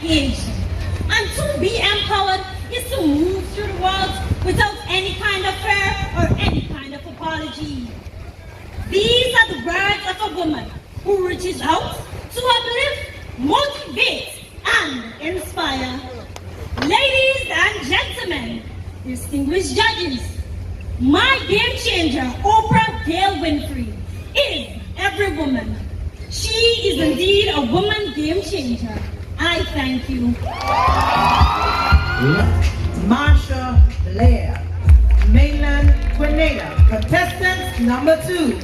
engaged. And to be empowered is to move through the world without any kind of fear or any kind of apology. These are the words of a woman who reaches out to uplift, motivate, and inspire. Ladies and gentlemen, distinguished judges, my game changer, Oprah Gail Winfrey, is every woman. She is indeed a woman game changer. I thank you. Marsha Blair, Mainland Grenada, contestant number 2.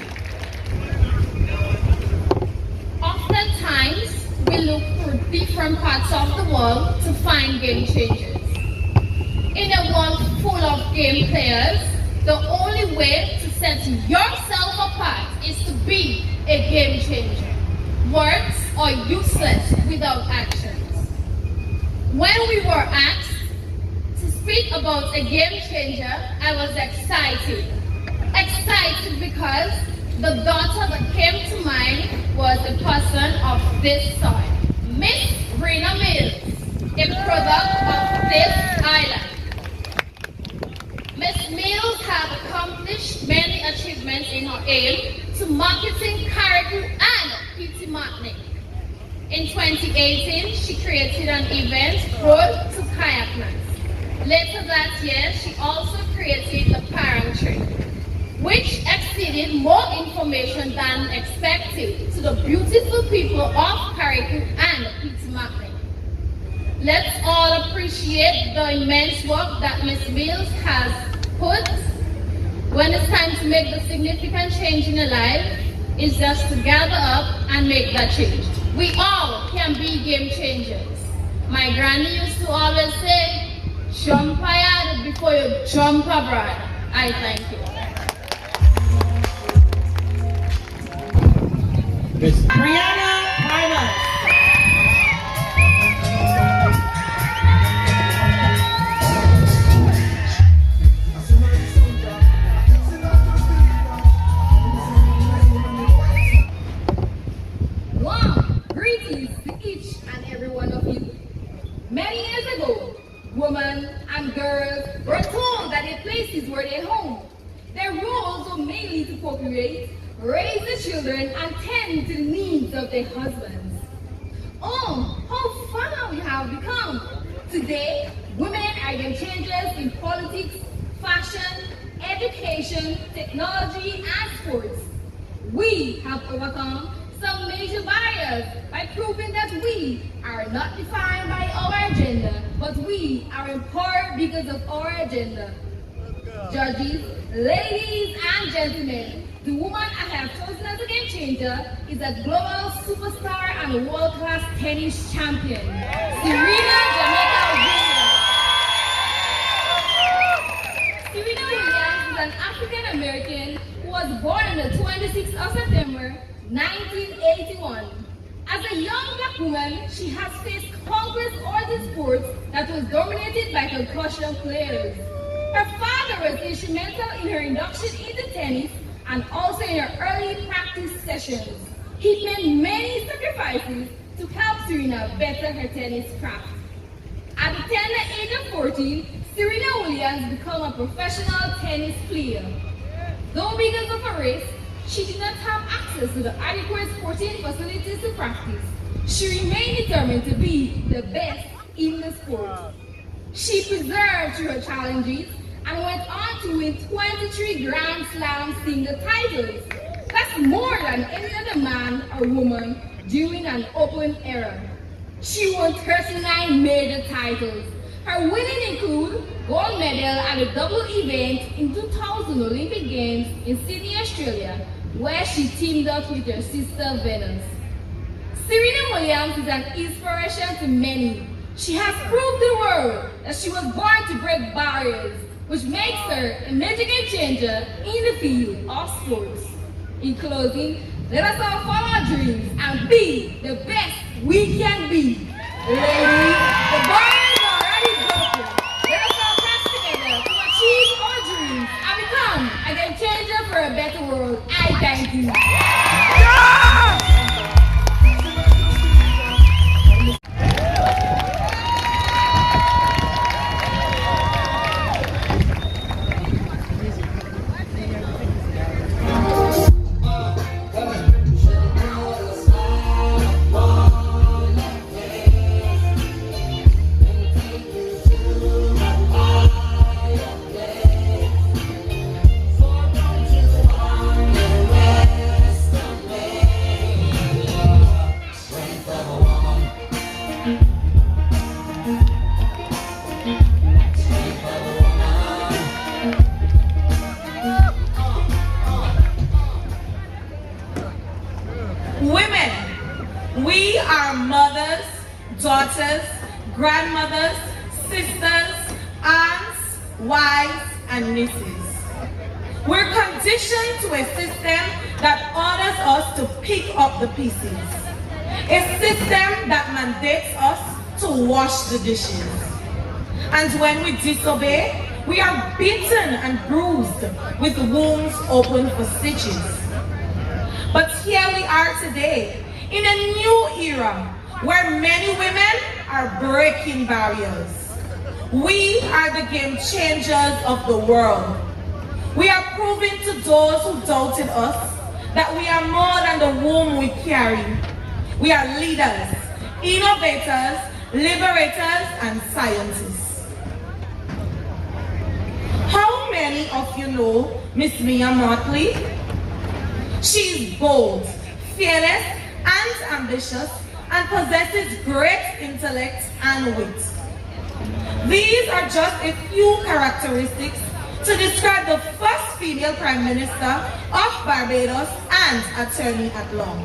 Oftentimes, we look for different parts of the world to find game changers. In a world full of game players, the only way to set yourself apart is to be a game changer. Words are useless without actions. When we were asked to speak about a game changer, I was excited. Excited because the daughter that came to mind was a person of this sort. Miss Rena Mills, a product of this island. Miss Mills has accomplished many achievements in her aim to marketing, Kayak, and PT marketing. In 2018, she created an event, Road to Kayakness. Later that year, she also created a parent trip, which exceeded more information than expected to the beautiful people of Kayak and PT marketing. Let's all appreciate the immense work that Ms. Mills has put. When it's time to make the significant change in a life, it's just to gather up and make that change. We all can be game changers. My granny used to always say, jump higher before you jump abroad. I thank you. Miss Brianna Primus. Many years ago, women and girls were told that their places were their home. Their roles were mainly to procreate, raise the children, and tend to the needs of their husbands. Oh, how far we have become! Today, women are game changers in politics, fashion, education, technology, and sports. We have overcome some major barriers by proving that we are not defined by our agenda, but we are empowered because of our agenda. Judges, ladies and gentlemen, the woman I have chosen as a game changer is a global superstar and a world-class tennis champion, Serena Jamaica Williams. Serena Williams is an African-American who was born on the 26th of September 1981. As a young black woman, she has faced countless odds sports that was dominated by concussion players. Her father was instrumental in her induction into tennis and also in her early practice sessions. He made many sacrifices to help Serena better her tennis craft. At the tender age of 14, Serena Williams became a professional tennis player. Though because of her race, she did not have access to the adequate sporting facilities to practice. She remained determined to be the best in the sport. She persevered through her challenges and went on to win 23 Grand Slam single titles. That's more than any other man or woman during an open era. She won 39 major titles. Her winnings include gold medal at the double event in 2000 Olympic Games in Sydney, Australia, where she teamed up with her sister Venus. Serena Williams is an inspiration to many. She has proved to the world that she was born to break barriers, which makes her a major game changer in the field of sports. In closing, let us all follow our dreams and be the best we can be. Ladies, the bar is already broken. Let us all come together to achieve our dreams and become a game changer for a better world. I thank you. Yeah! grandmothers, sisters, aunts, wives, and nieces. We're conditioned to a system that orders us to pick up the pieces. A system that mandates us to wash the dishes. And when we disobey, we are beaten and bruised with wounds open for stitches. But here we are today in a new era where many women are breaking barriers. We are the game changers of the world. We are proving to those who doubted us that we are more than the womb we carry. We are leaders, innovators, liberators, and scientists. How many of you know Miss Mia Motley? She is bold, fearless, and ambitious, and possesses great intellect and wit. These are just a few characteristics to describe the first female Prime Minister of Barbados and Attorney at Law.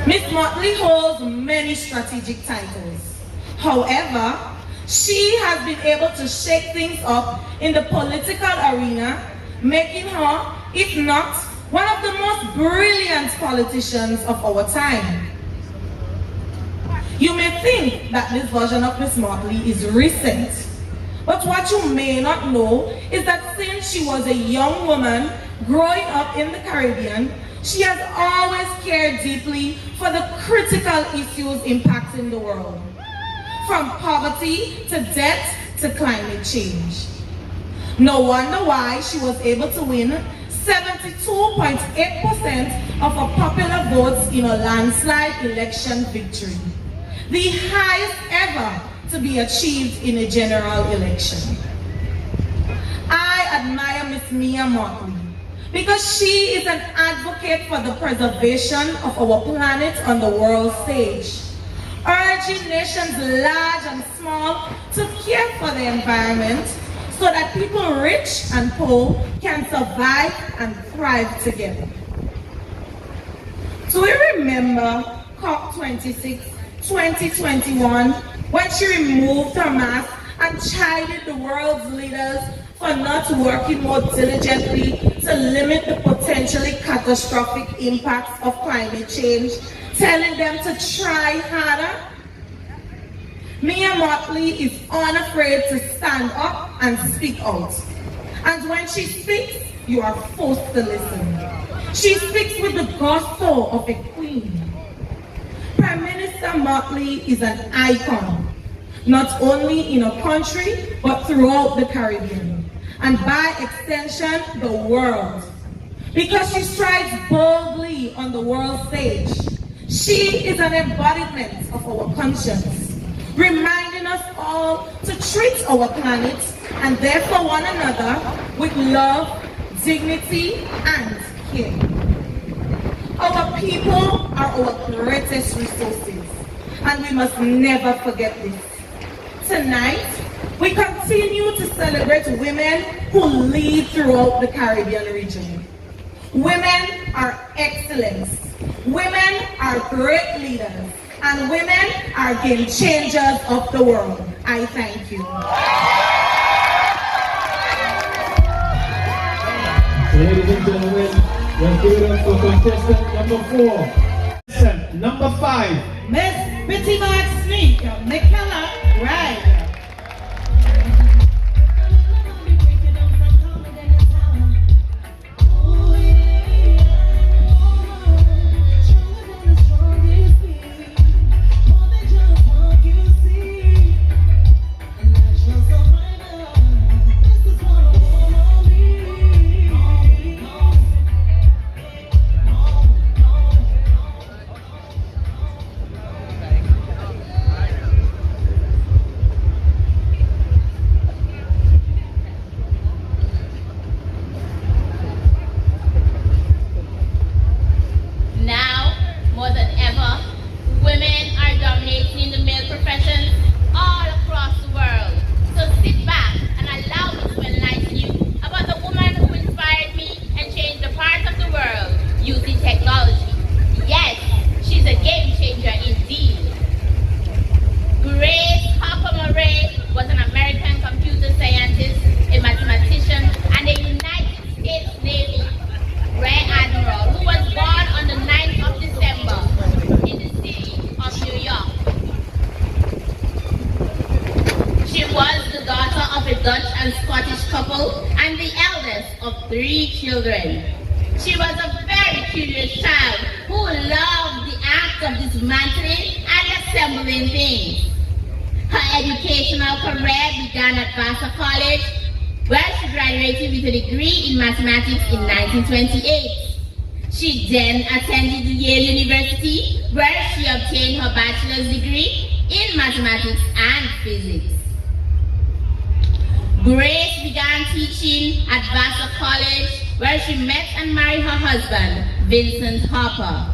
Miss Motley holds many strategic titles. However, she has been able to shake things up in the political arena, making her, if not, one of the most brilliant politicians of our time. You may think that this version of Miss Motley is recent, but what you may not know is that since she was a young woman growing up in the Caribbean, she has always cared deeply for the critical issues impacting the world, from poverty to debt to climate change. No wonder why she was able to win 72.8% of her popular votes in a landslide election victory, the highest ever to be achieved in a general election. I admire Miss Mia Motley because she is an advocate for the preservation of our planet on the world stage, urging nations large and small to care for the environment so that people rich and poor can survive and thrive together. Do we remember COP26 2021 when she removed her mask and chided the world's leaders for not working more diligently to limit the potentially catastrophic impacts of climate change, telling them to try harder? Mia Motley is unafraid to stand up and speak out. And when she speaks, you are forced to listen. She speaks with the gusto of a queen. Prime Minister Motley is an icon, not only in her country, but throughout the Caribbean, and by extension, the world. Because she strides boldly on the world stage, she is an embodiment of our conscience, reminding us all to treat our planet and therefore one another with love, dignity, and care. Our people are our greatest resources, and we must never forget this. Tonight, we continue to celebrate women who lead throughout the Caribbean region. Women are excellence. Women are great leaders. And women are game changers of the world. I thank you. Ladies and gentlemen, let's give it up for contestant number 4. Contestant number 5. Miss Betty Mark Sneak, McKellar, right. a Dutch and Scottish couple and the eldest of 3 children. She was a very curious child who loved the act of dismantling and assembling things. Her educational career began at Vassar College, where she graduated with a degree in mathematics in 1928. She then attended Yale University, where she obtained her bachelor's degree in mathematics and physics. Grace began teaching at Vassar College, where she met and married her husband, Vincent Harper.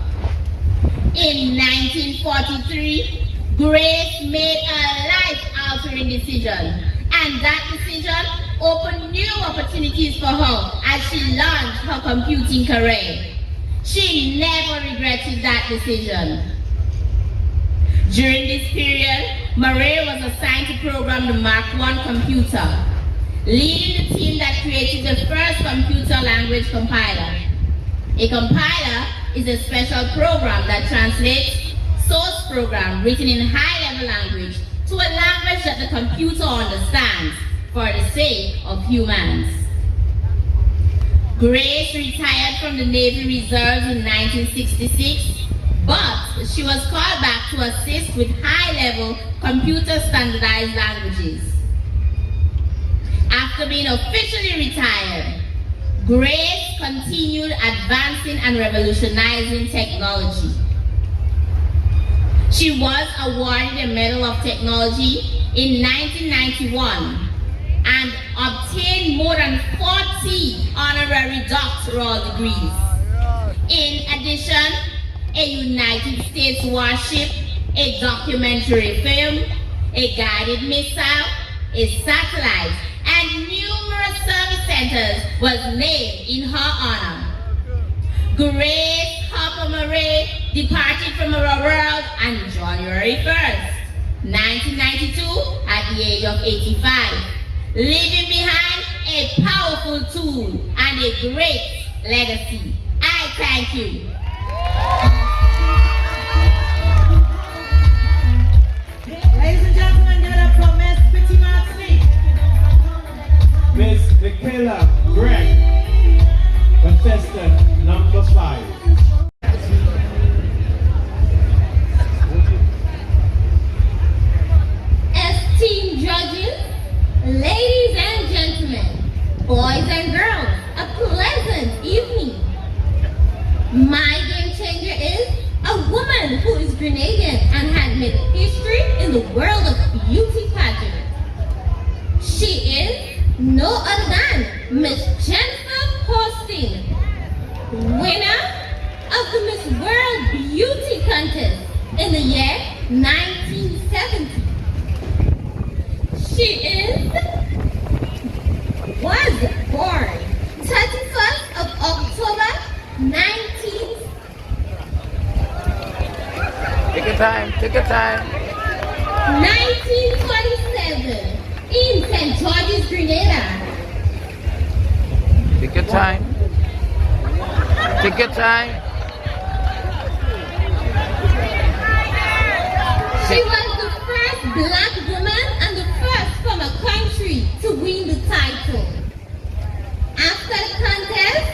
In 1943, Grace made a life-altering decision, and that decision opened new opportunities for her as she launched her computing career. She never regretted that decision. During this period, Marie was assigned to program the Mark I computer, leading the team that created the first computer language compiler. A compiler is a special program that translates source program written in high-level language to a language that the computer understands for the sake of humans. Grace retired from the Navy Reserves in 1966, but she was called back to assist with high-level computer standardized languages. After being officially retired, Grace continued advancing and revolutionizing technology. She was awarded a Medal of Technology in 1991 and obtained more than 40 honorary doctoral degrees. In addition, a United States warship, a documentary film, a guided missile, a satellite, and numerous service centers was named in her honor. Grace Harper Murray departed from our world on January 1st, 1992 at the age of 85, leaving behind a powerful tool and a great legacy. I thank you. Ladies and gentlemen, give it up for Miss Pretty Martley. Miss Michaela Greg, contestant number 5. Esteemed judges, ladies and gentlemen, boys and girls, a pleasant evening. My game changer is a woman who is Grenadian and had made history in the world of beauty pageant. She is no other than Miss Jennifer Posting, winner of the Miss World Beauty Contest in the year 1970. She was born 31st of October 19... Take your time, take your time. 1947 in St. George's, Grenada. Take your time. Take your time. She was the first black woman and the first from a country to win the title. After the contest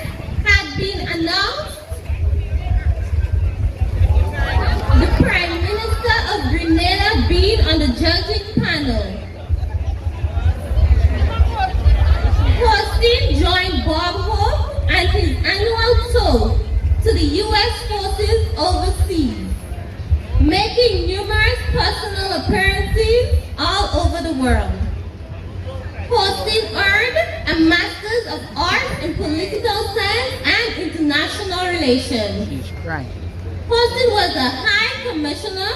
had been announced, the Prime Minister of Grenada being on the judging panel. Posting joined Bob Hope and his annual tour to the U.S. forces overseas, making numerous personal appearances all over the world. Posting earned a Master's of Arts in Political Science and International Relations. She's crying. Posting was a High Commissioner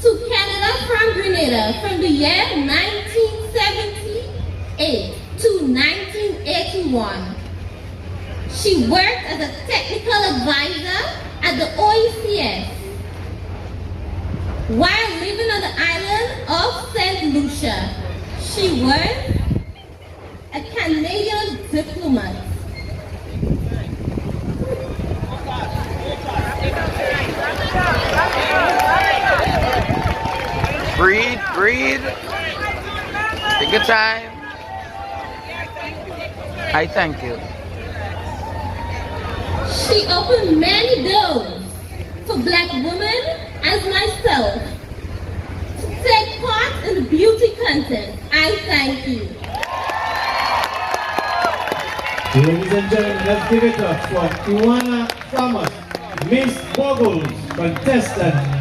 to Canada from Grenada from the year 1978 to 1981. She worked as a technical advisor at the OECS while living on the island of St. Lucia. She was a Canadian diplomat. Breathe, breathe. Take your time. I thank you. She opened many doors for black women as myself to take part in the beauty contest. I thank you. Ladies and gentlemen, let's give it up for Iwana Thomas, Miss Boggles, contestant.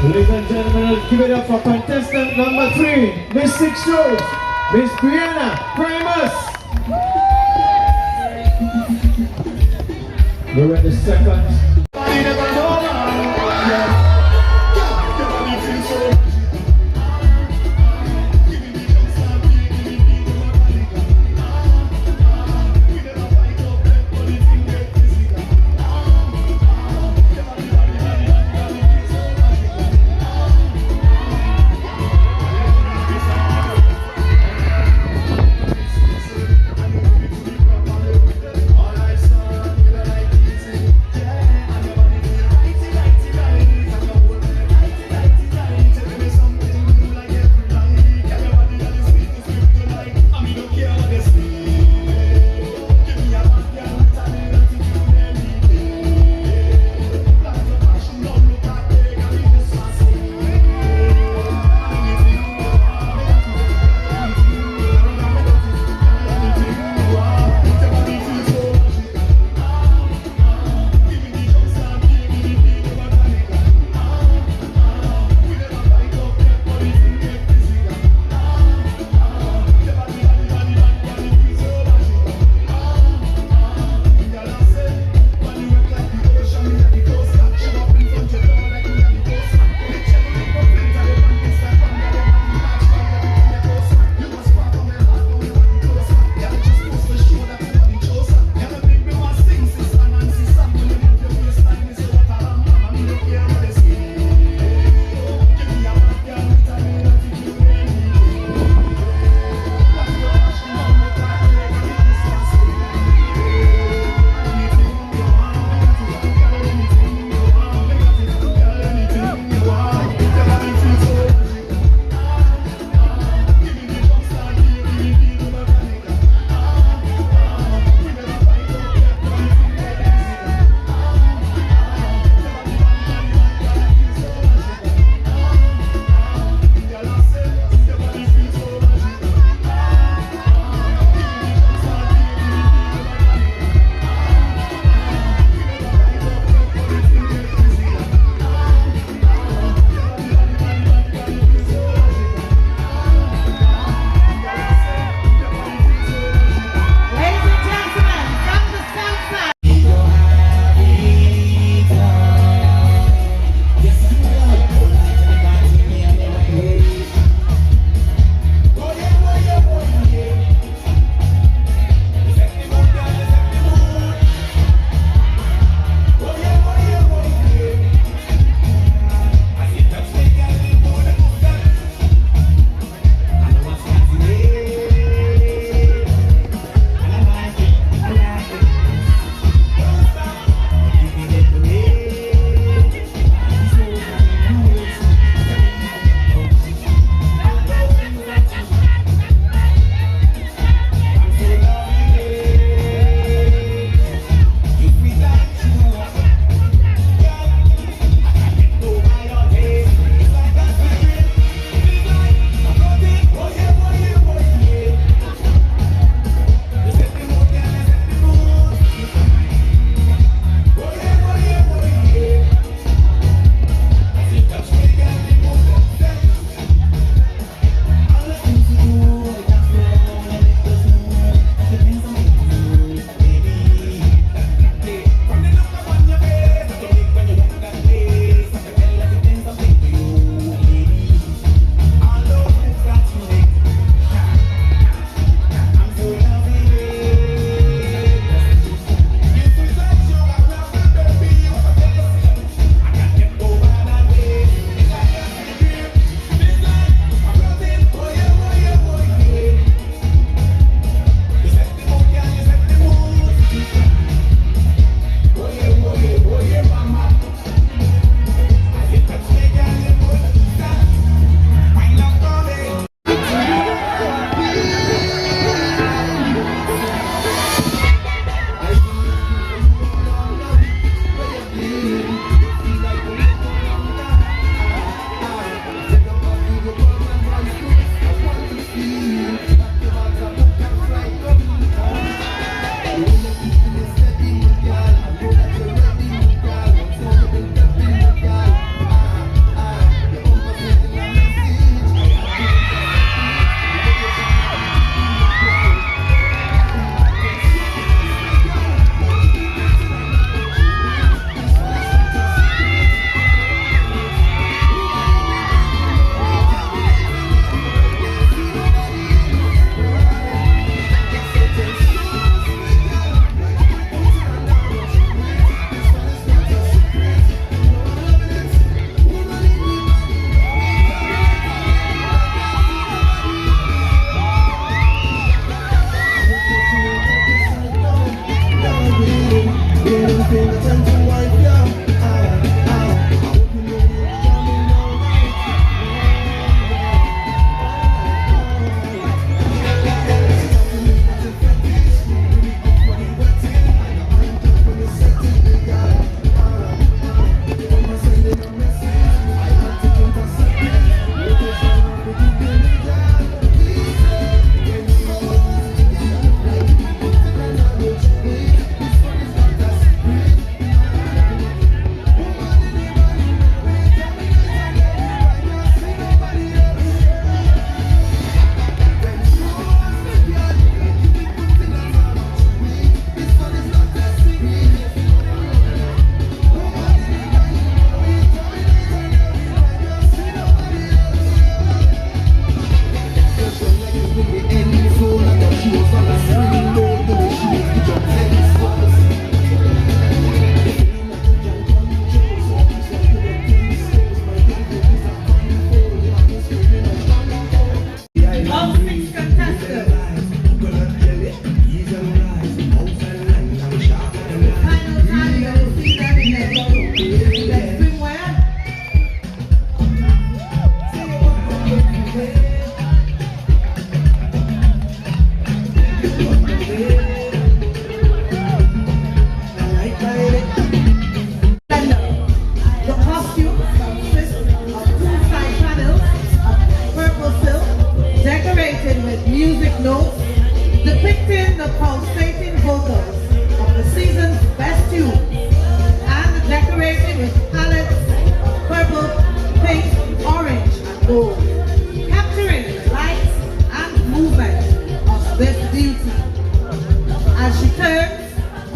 Ladies and gentlemen, let's give it up for contestant number 3, Miss Six Shows, Miss Brianna Primus. We're at the second.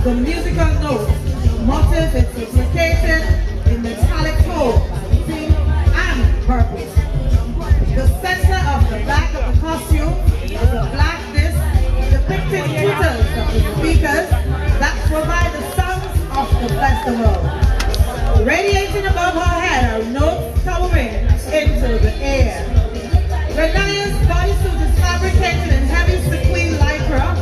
The musical note, motif is duplicated in metallic tones, pink and purple. The center of the back of the costume is a black disc depicting footage of the speakers that provide the sounds of the festival. Radiating above her head are notes towering into the air. Renaya's bodysuit is fabricated in heavy sequin lycra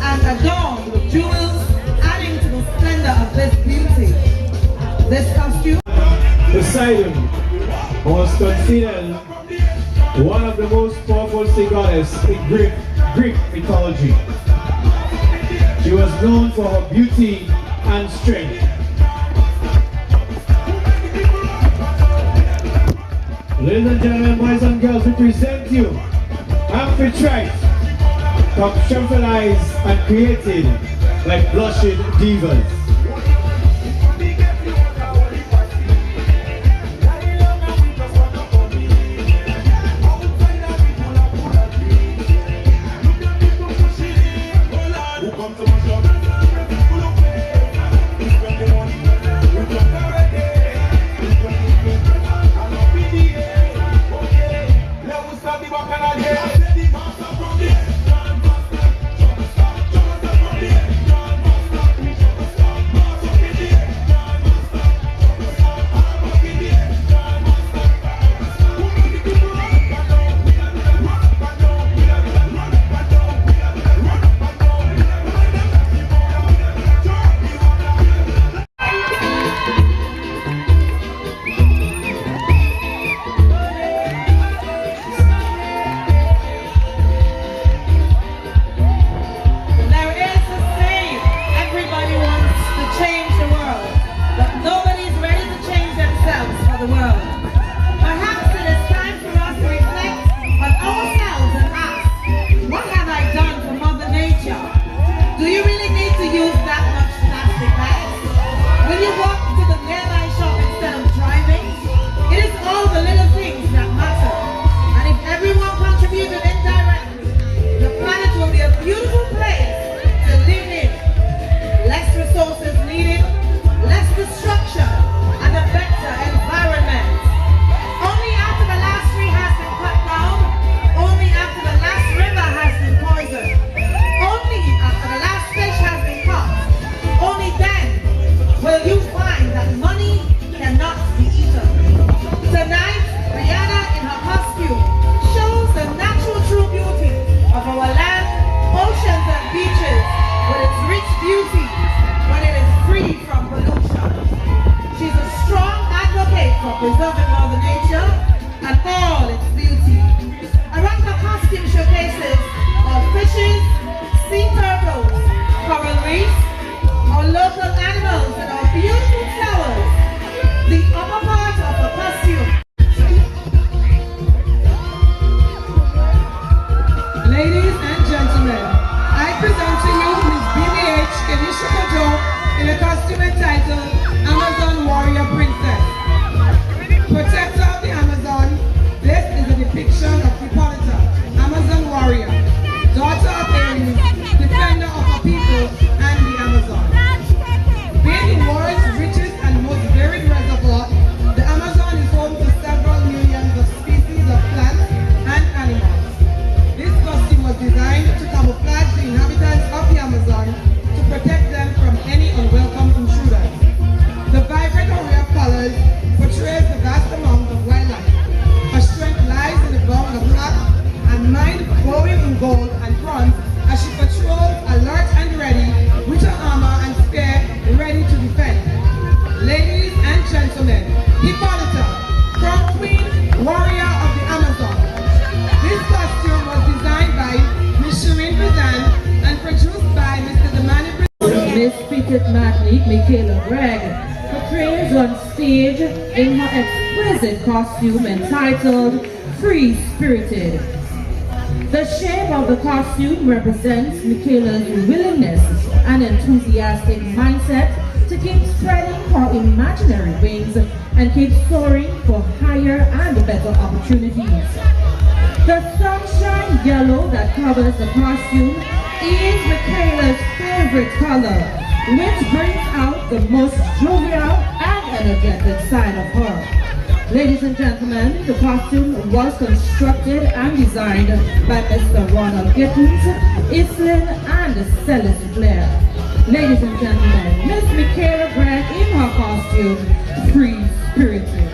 and adorned with jewels, adding to the splendor of this beauty. This costume Poseidon was considered one of the most powerful sea goddesses in Greek mythology. She was known for her beauty and strength. Ladies and gentlemen, boys and girls, we present you Amphitrite, conceptualized and created like blushing divas. Preserving Mother Nature and all its beauty. Around the costume showcases of fishes, sea turtles, coral reefs, our local animals and our beautiful flowers. The upper part of the costume. Ladies and gentlemen, I present to you Ms. BBH Kenisha Kojo in a costume entitled Amazon Warrior Princess. Protector of the Amazon, this is a depiction of Hippolyta, Amazon warrior, daughter of Ares, defender of her people and the Amazon. Being the world's richest and most varied reservoir, the Amazon is home to several millions of species of plants and animals. This costume was designed to camouflage the inhabitants of the Amazon to protect them from any unwelcome intruders. The vibrant array of colors portrays the vast amount of wildlife. Her strength lies in the bone of black and mind glowing in gold and bronze as she patrols alert and ready with her armor and spear ready to defend. Ladies and gentlemen, Hippolyta, crown queen, warrior of the Amazon. This costume was designed by Ms. Shireen Bazan and produced by Mr. Damani. Miss Petite Magnique Michaela Gregg portrays on stage in her exquisite costume entitled Free Spirited. The shape of the costume represents Michaela's willingness and enthusiastic mindset to keep spreading her imaginary wings and keep soaring for higher and better opportunities. The sunshine yellow that covers the costume is Michaela's favorite color, which brings out the most jovial and energetic side of her. Ladies and gentlemen, the costume was constructed and designed by Mr. Ronald Gittins, Islin, and Celis Blair. Ladies and gentlemen, Miss Michaela Gregg in her costume, free-spirited.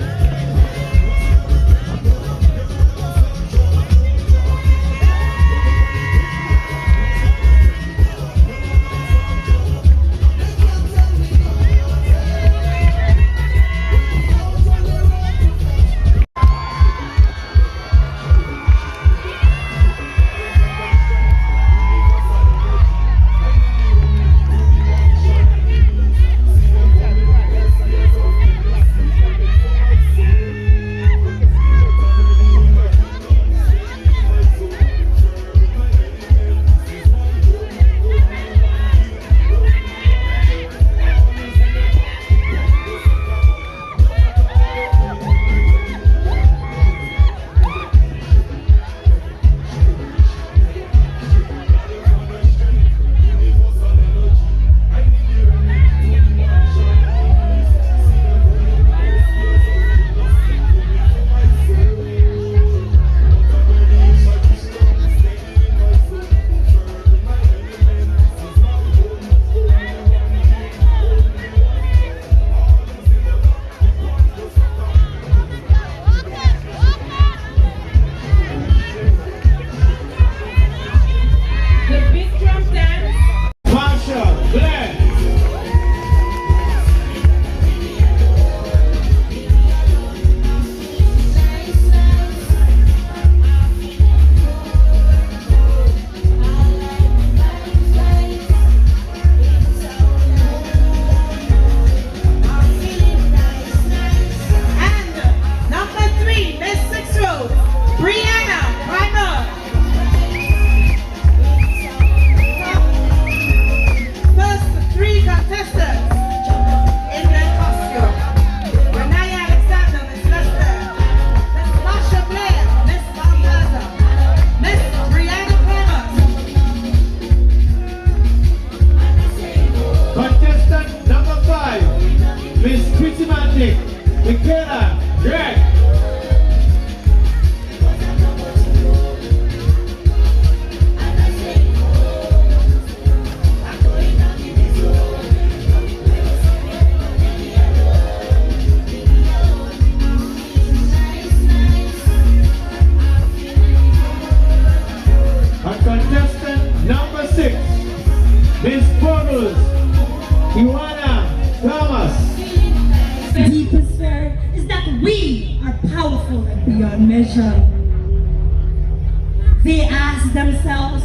They ask themselves,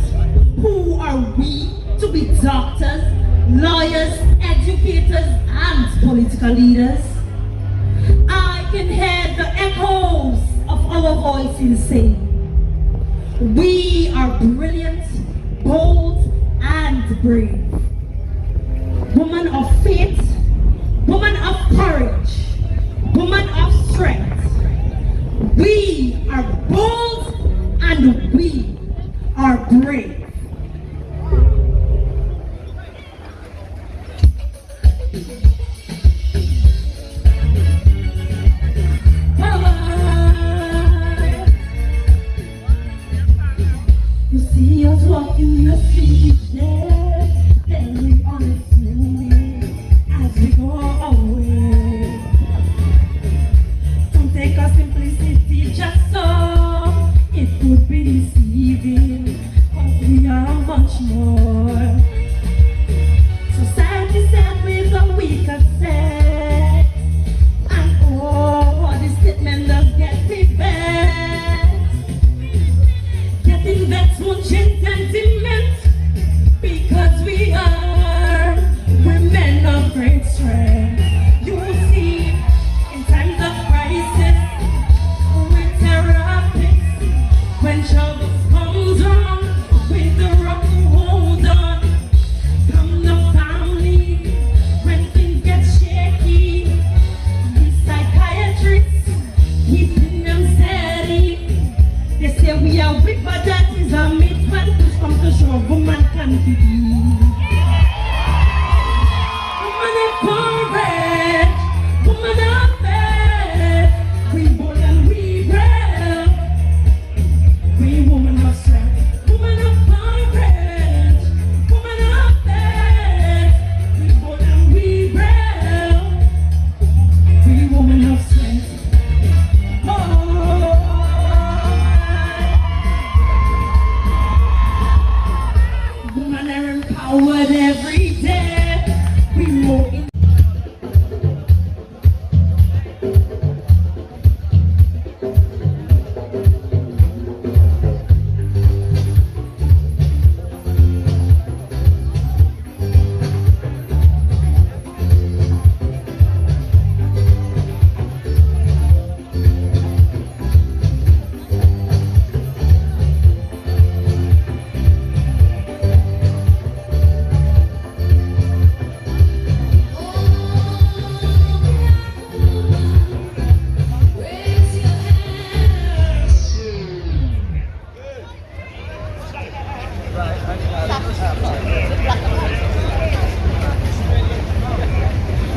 who are we to be doctors, lawyers, educators, and political leaders? I can hear the echoes of our voices saying, we are brilliant, bold, and brave. Woman of faith, woman of courage, woman of strength. We are bold and we are brave. You see us walking the streets, yeah, very honestly, as we go away. Don't take our simplicity just so, it could be deceiving, cause we are much more. Society said we're the weaker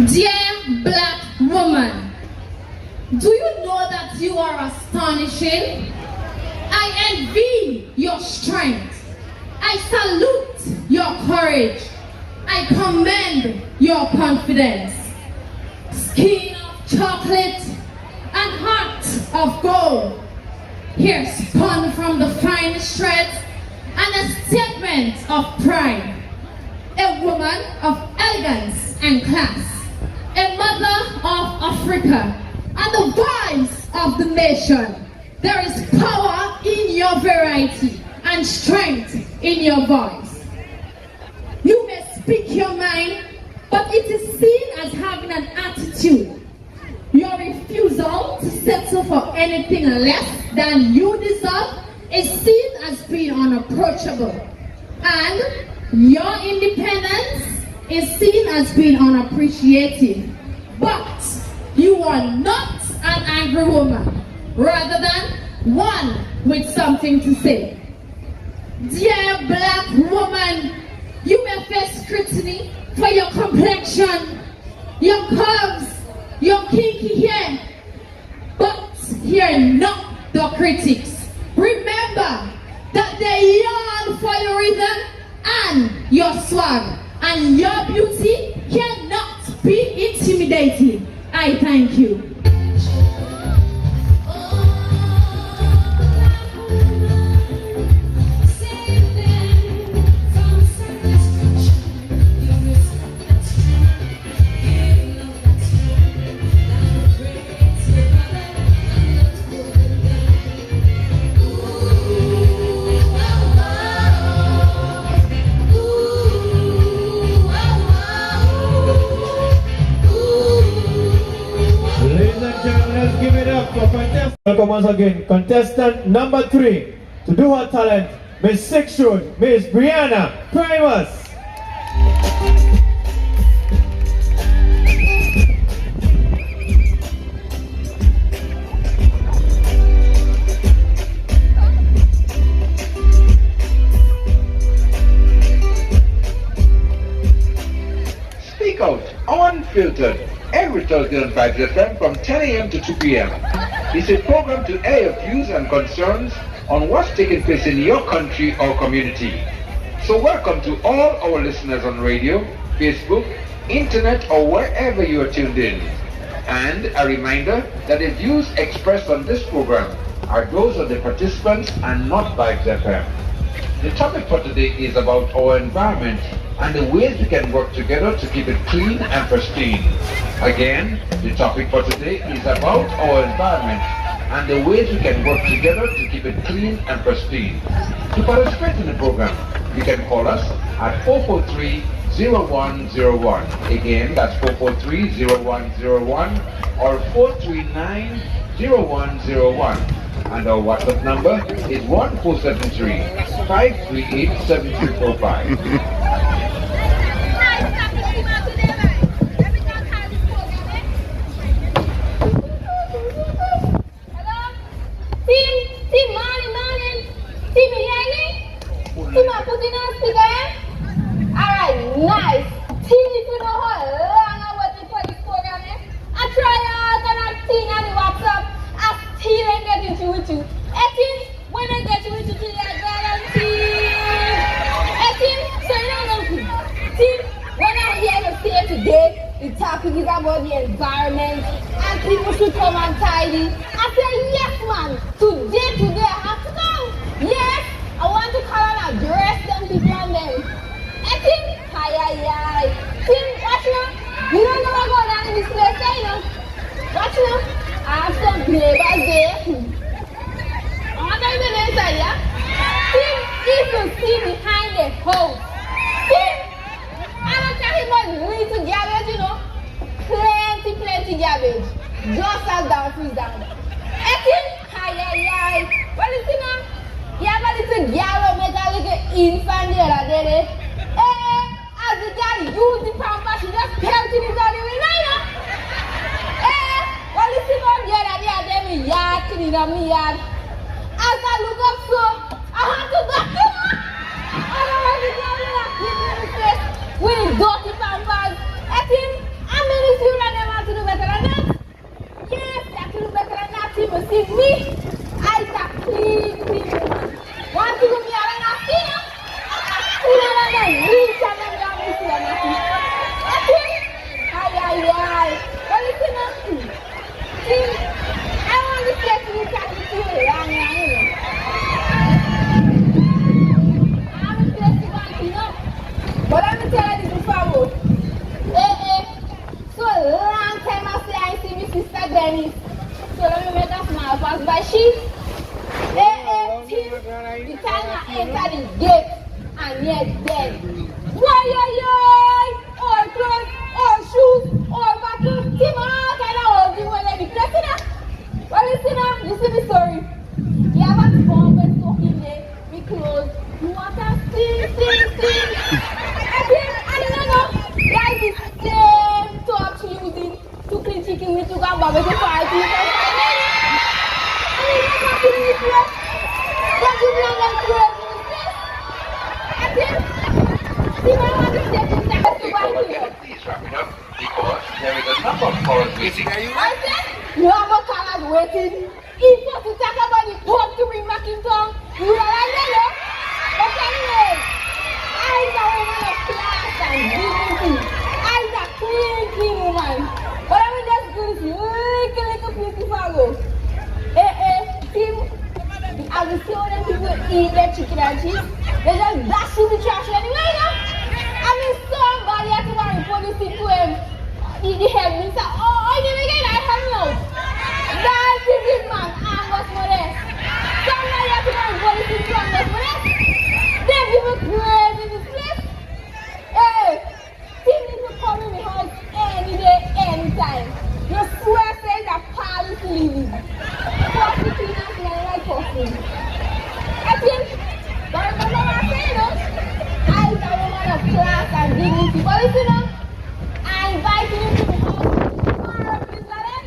Dear black woman, do you know that you are astonishing? I envy your strength. I salute your courage. I commend your confidence. Skin of chocolate and heart of gold, hair spun from the finest threads, and a statement of pride. A woman of elegance and class, a mother of Africa, and the voice of the nation. There is power in your variety and strength in your voice. You may speak your mind, but it is seen as having an attitude. Your refusal to settle for anything less than you deserve is seen as being unapproachable. And your independence is seen as being unappreciated. But you are not an angry woman, rather than one with something to say. Dear black woman, you may face scrutiny for your complexion, your curves, your kinky hair, but hear not the critics. Remember that they yearn for your rhythm and your swag, and your beauty cannot be intimidated. I thank you. Welcome once again, contestant number 3 to do her talent, Miss 6 Road, Miss Brianna Primus. Speak Out, Unfiltered, every Thursday on Pageant FM from 10 a.m. to 2 p.m. It's a program to air your views and concerns on what's taking place in your country or community. So welcome to all our listeners on radio, Facebook, internet, or wherever you are tuned in. And a reminder that the views expressed on this program are those of the participants and not Vibes FM. The topic for today is about our environment and the ways we can work together to keep it clean and pristine. Again, the topic for today is about our environment and the ways we can work together to keep it clean and pristine. To participate in the program, you can call us at 443-0101. Again, that's 443-0101 or 439-0101. And our WhatsApp number is 1473-538-7245. Nice. See if you know how long I'm waiting for this program. I try out and I think on the WhatsApp. I still ain't getting through with you. Etin, when I get you with you, I guarantee. Etin, so you don't know. See, when I hear you say today, the topic is about the environment and people should come and tidy. I say, yes, man. Today, I have to come. Yes, I want to come and address them people and them. Etin, hi. See, watch now. You don't know what's going on in this place, you know. Watch now. I have some neighbors there. I want to be inside, yeah? See, if you see behind the house. See, I'm not talking about little garbage, you know. Plenty garbage. Just as down, freeze down. Etin, hi. Well, listen now. You have a little girl make a little infant the other day. As the girl use the pamper, she just pelted it on the window. Well, listen on the other day, I did me yard, clean up me yard. As I look up so, I had to go. I don't want the girl in the face with the dirty pampers. I think, how many leadership. The time I enter the gate and yet dead. Why, or clothes, or shoes, or vacuum, team all kind of all the way like the president. Well, listen the story. You have a bomb when talking there, we close. You want to sing. I don't know. That is the same torch using to clean chicken with two gamba with the fire. I mean, what's happening in this place? What do you mean I'm crazy in this place? I think, see my hand is taking time to buy here. Please wrap it up because there is a number of callers waiting. I said, you have a callers waiting. If you to talk about the Pope to bring back in town, you are like that, no? But anyway, I'm a woman of class and dignity. I'm a clean woman. But I will just do this little pretty fago. Team, I will see all them people eat their chicken and cheese. They just dash in the trash anyway, you know? I mean, somebody has to report this thing to him. The head minister, I didn't get it, I have no. That's the big man, Angus Modest. Somebody has to report this thing to Angus Modest. They people crazy in this place. Hey, team need to come in the house any day, anytime. You swear say that Paul is leaving. Coffee cleaners smell like coffee. I think, but remember what I say, you know? I is a woman of class and dignity. But listen up, I invite you to the house tomorrow, Miss Laden.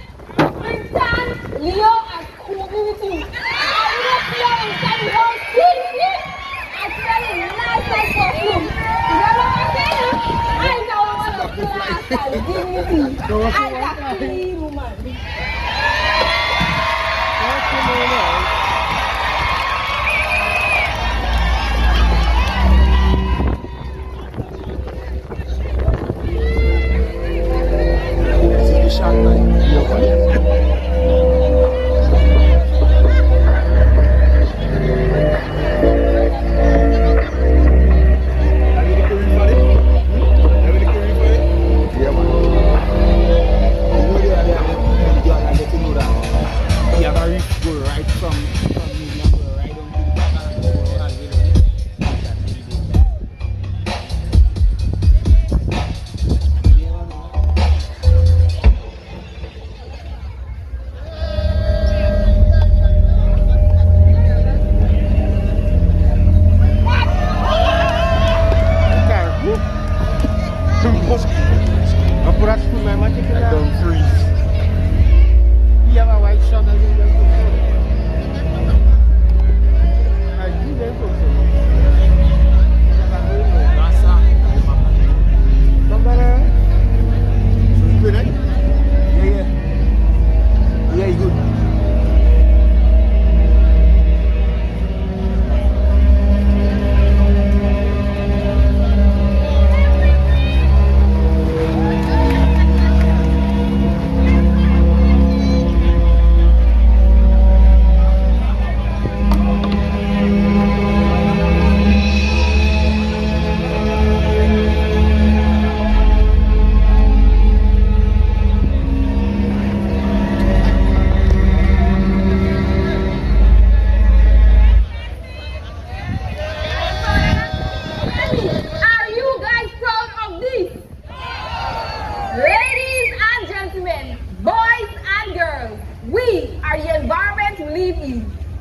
Bring Tan, Leo, and Kobe with you. I will not see you inside the house. See? I smell a nice like perfume. Remember what I say, you know? I is a woman of class and dignity. I is a clean woman.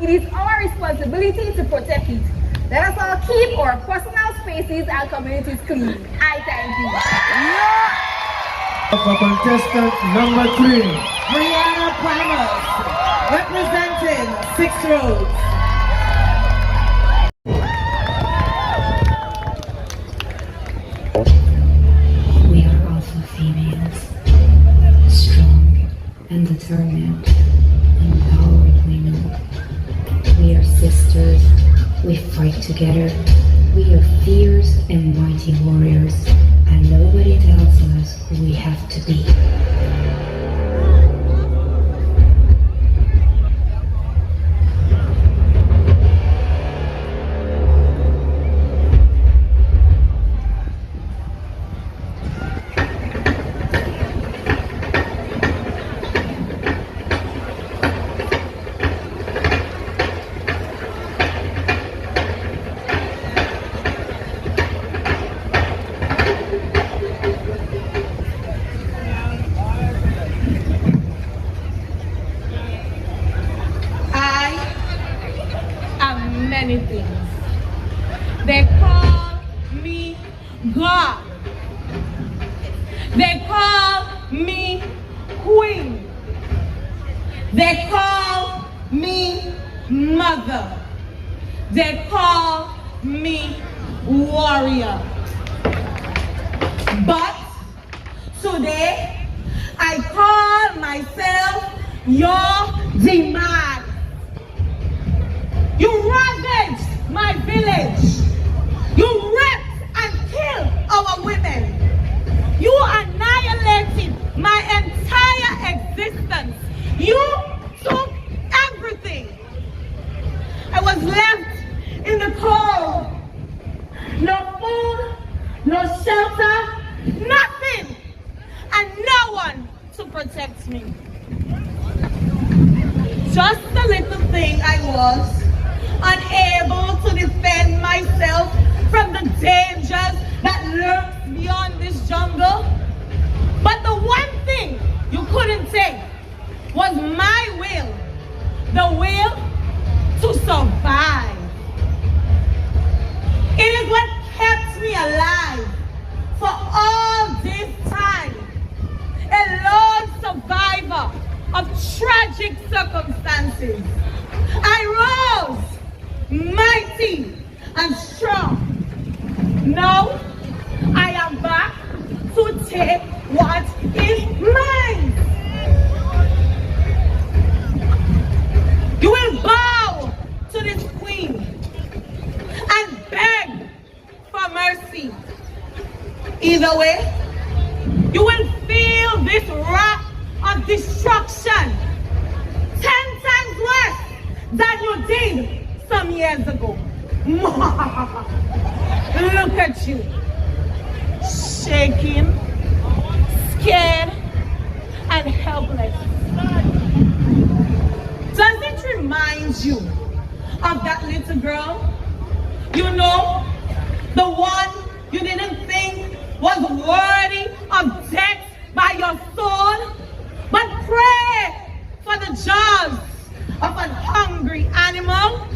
It is our responsibility to protect it. Let us all keep our personal spaces and communities clean. I thank you. For contestant number 3, Brianna Palmas, representing 6 roads. We are also females, strong and determined, empowered, we know. We are sisters, we fight together. We are fierce and mighty warriors, and nobody tells us who we have to be. They call me queen. They call me mother. They call me warrior. But today, I call myself your demand. You ravaged my village. You raped and killed our women. You annihilated my entire existence. You took everything. I was left in the cold. No food, no shelter, nothing, and no one to protect me. Just a little thing I was, unable to defend myself from the dangers that lurk beyond this jungle. But the one thing you couldn't take was my will, the will to survive. It is what kept me alive for all this time. A lone survivor of tragic circumstances. I rose mighty and strong. Now I am back to take what is mine. You will bow to this queen and beg for mercy. Either way, you will feel this wrath of destruction 10 times worse than you did some years ago. Look at you, shaking, scared, and helpless. Does it remind you of that little girl? You know, the one you didn't think was worthy of death by your sword, but pray for the jaws of an hungry animal.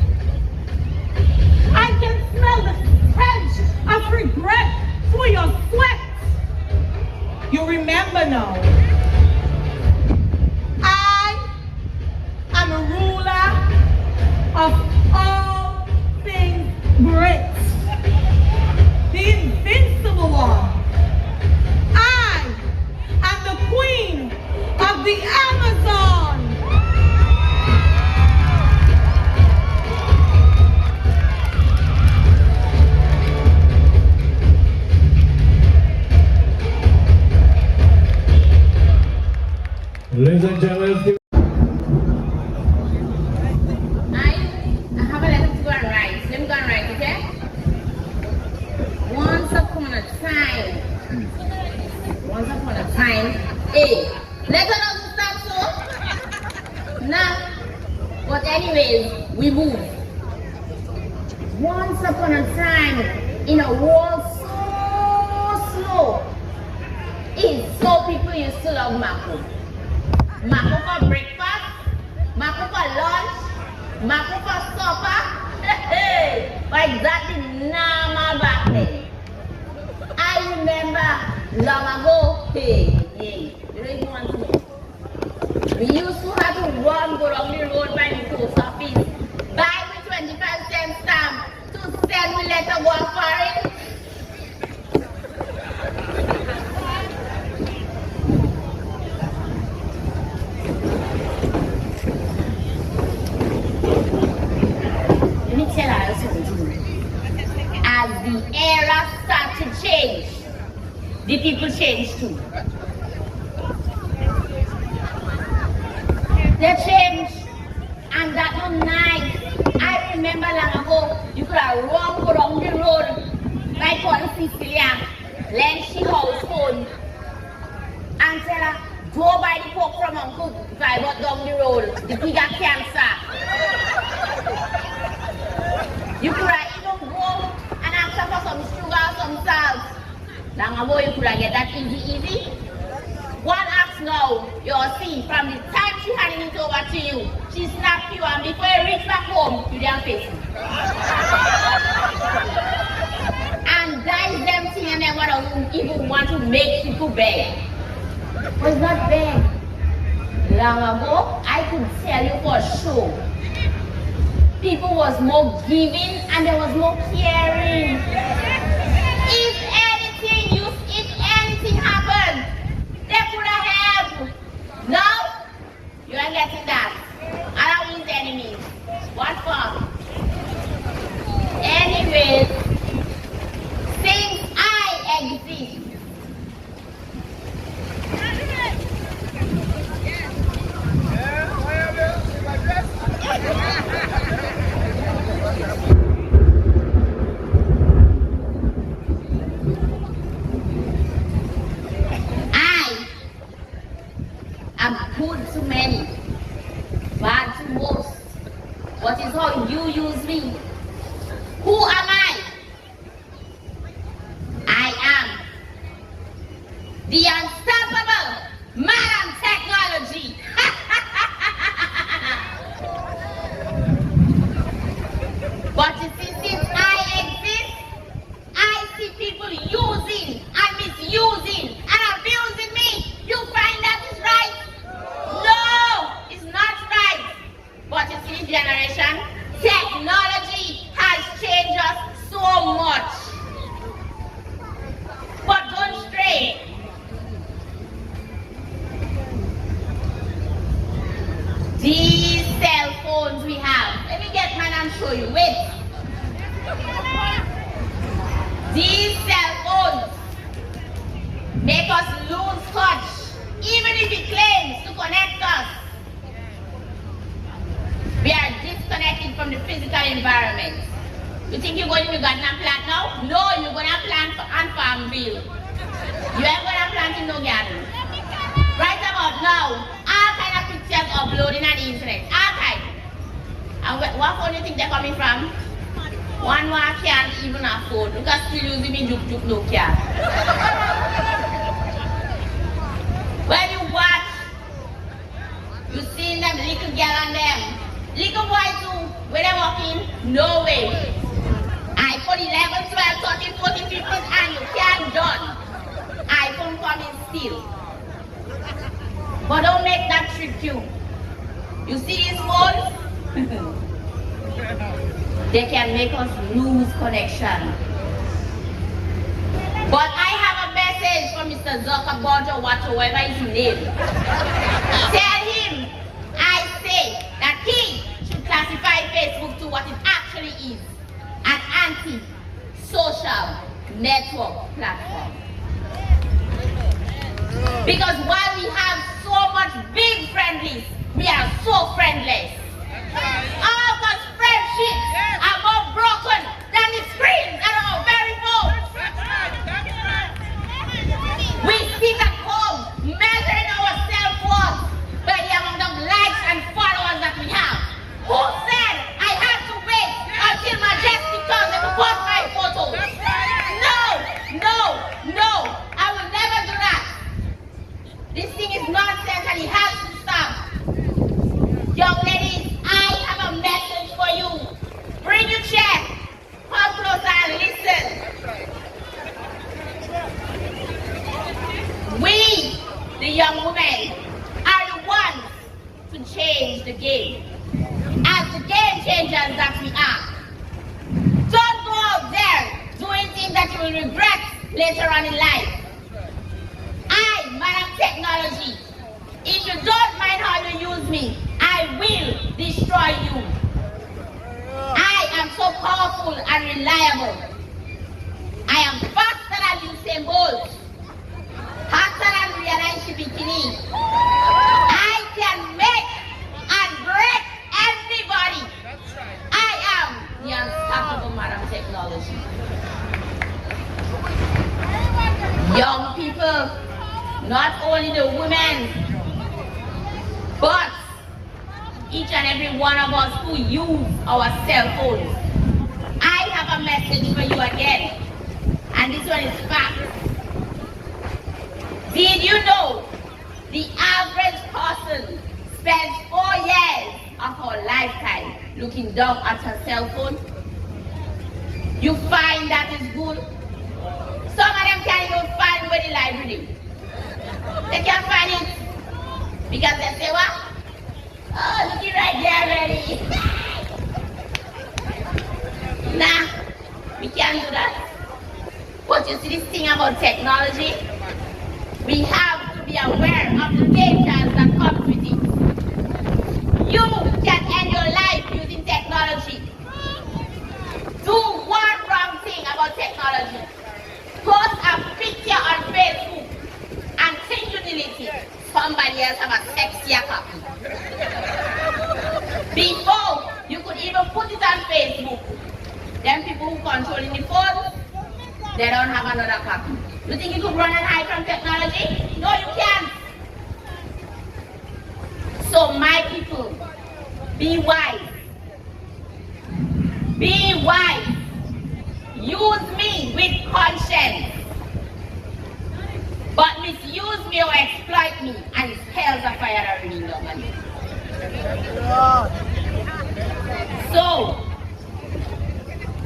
I can smell the stench of regret through your sweat. You remember now. I am a ruler of all things great. The invincible one. I am the queen of the Amazon. Ladies and gentlemen, I have a letter to go and write. Let me go and write, okay? Once upon a time, hey, let us start so. Nah, but anyways, we move. Once upon a time, in a world so slow, so people used to love Mako. Mako for breakfast, Mako for lunch, Mako for supper. Hey, like that did not back then. I remember long ago, hey, you don't even want to know. We used to have to run, go down the road by the post office, buy the 25-cent stamp to send me letter go foreign. Let me tell you something. As the era starts to change, the people change too. They change, and that one night, I remember long ago, you could have run along the road, like on Cecilia, lend she house phone, and tell her, go buy the pork from Uncle if I got down the road, the pig got cancer. You could have even go and ask her for some sugar, some salt. Long ago, you could have get that easy. One ask now, you'll see, from the time she handed it over to you, she snapped you, and before you reach back home, you didn't face it. And nice them thing and then don't even want to make people beg. Was not beg. Long ago, I could tell you for sure. People was more giving and there was more caring. If anything happened, they could have helped. Now, you ain't getting that. I don't use enemies. What for? Anyways, since I exist, I'm good to many, bad to most. What is how you use me? Who am I? I am the unstoppable Madam Technology. But you see, since I exist, I see people using and misusing and abusing me. You find that is right? No, it's not right. But you see, generation, technology has changed us so much. But don't stray. These cell phones we have. Let me get mine and show you. Wait. These cell phones make us lose touch, even if it claims to connect us. We are disconnected from the physical environment. You think you're going to garden and plant now? No, you're going to plant on Farmville. You ain't going to plant in no garden. Right about now, all kind of pictures uploading on the internet. All kind. And what phone do you think they're coming from? One more can't even afford. Look at still using me juk Nokia. When you watch, you see them little girl and them. Little boy too, when they walk in, no way. iPhone 11, 12, 13, 14, 15, and you can't done. iPhone coming still. But don't make that trick you. You see these phones? They can make us lose connection. But I have a message from Mr. Zuckerberg or whatever his name. Tell him I say that he should classify Facebook to what it actually is, an anti-social network platform. Because while we have so much big friendlies, we are so friendless. All of us friendships are more broken than the screens at our very phones. We sit at home measuring our self-worth by the amount of likes and followers that we have. Who said I had to wait until Majestic comes to post my photos? No, I will never do that. This thing is nonsense and it has to stop. Young ladies, I have a message for you. Bring your chair. Come closer and listen. We, the young women, are the ones to change the game. As the game changers that we are. Don't go out there doing things that you will regret later on in life. I, Madam Technology, if you don't mind how you use me, I will destroy you. I am so powerful and reliable. I am faster than Usain Bolt, faster than Rihanna Bikini. I can make and break everybody. I am the unstoppable Madam Technology. Young people, not only the women, but each and every one of us who use our cell phones. I have a message for you again, and this one is fact. Did you know the average person spends 4 years of her lifetime looking down at her cell phone? You find that is good? Some of them can't even find where the library. They can't find it because they say, what? Oh, look it right there already. Nah, we can't do that. But you see this thing about technology? We have to be aware of the dangers that come with it. You can end your life using technology. Do one wrong thing about technology. Post a picture on Facebook and think you delete it. Somebody else have a sexier copy. Before you could even put it on Facebook, them people who controlling the phone, they don't have another copy. You think you could run and hide from technology? No, you can't. So my people, be wise. Be wise. Use me with conscience. But misuse me or exploit me, and it's hell's a fire already in the money. So,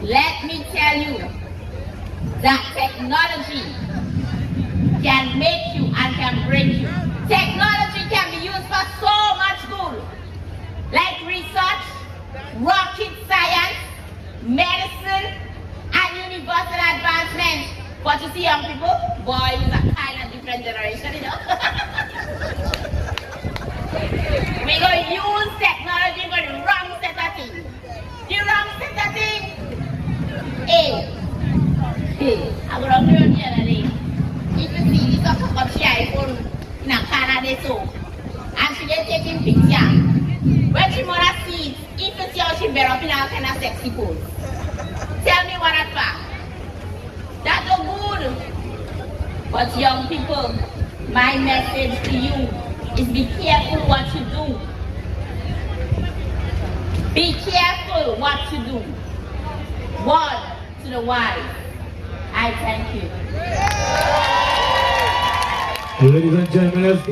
let me tell you that technology can make you and can break you. Technology can be used for so much good, like research, rocket science, medicine, and universal advancement. But you see, young people, boy, it's a kind of different generation, you know. We're going to use technology for the wrong set of things. The wrong set of things. Hey, I'm going to learn the other day. If you see this, I'll come to iPhone in a Canada, so. And she is taking picture. When she want to see it, if you see how she bear up in all kind of sexy pose. Tell me what that's for. That's no good. But young people, my message to you is be careful what you do. Be careful what you do. Word to the wise. I thank you. Ladies and gentlemen, let's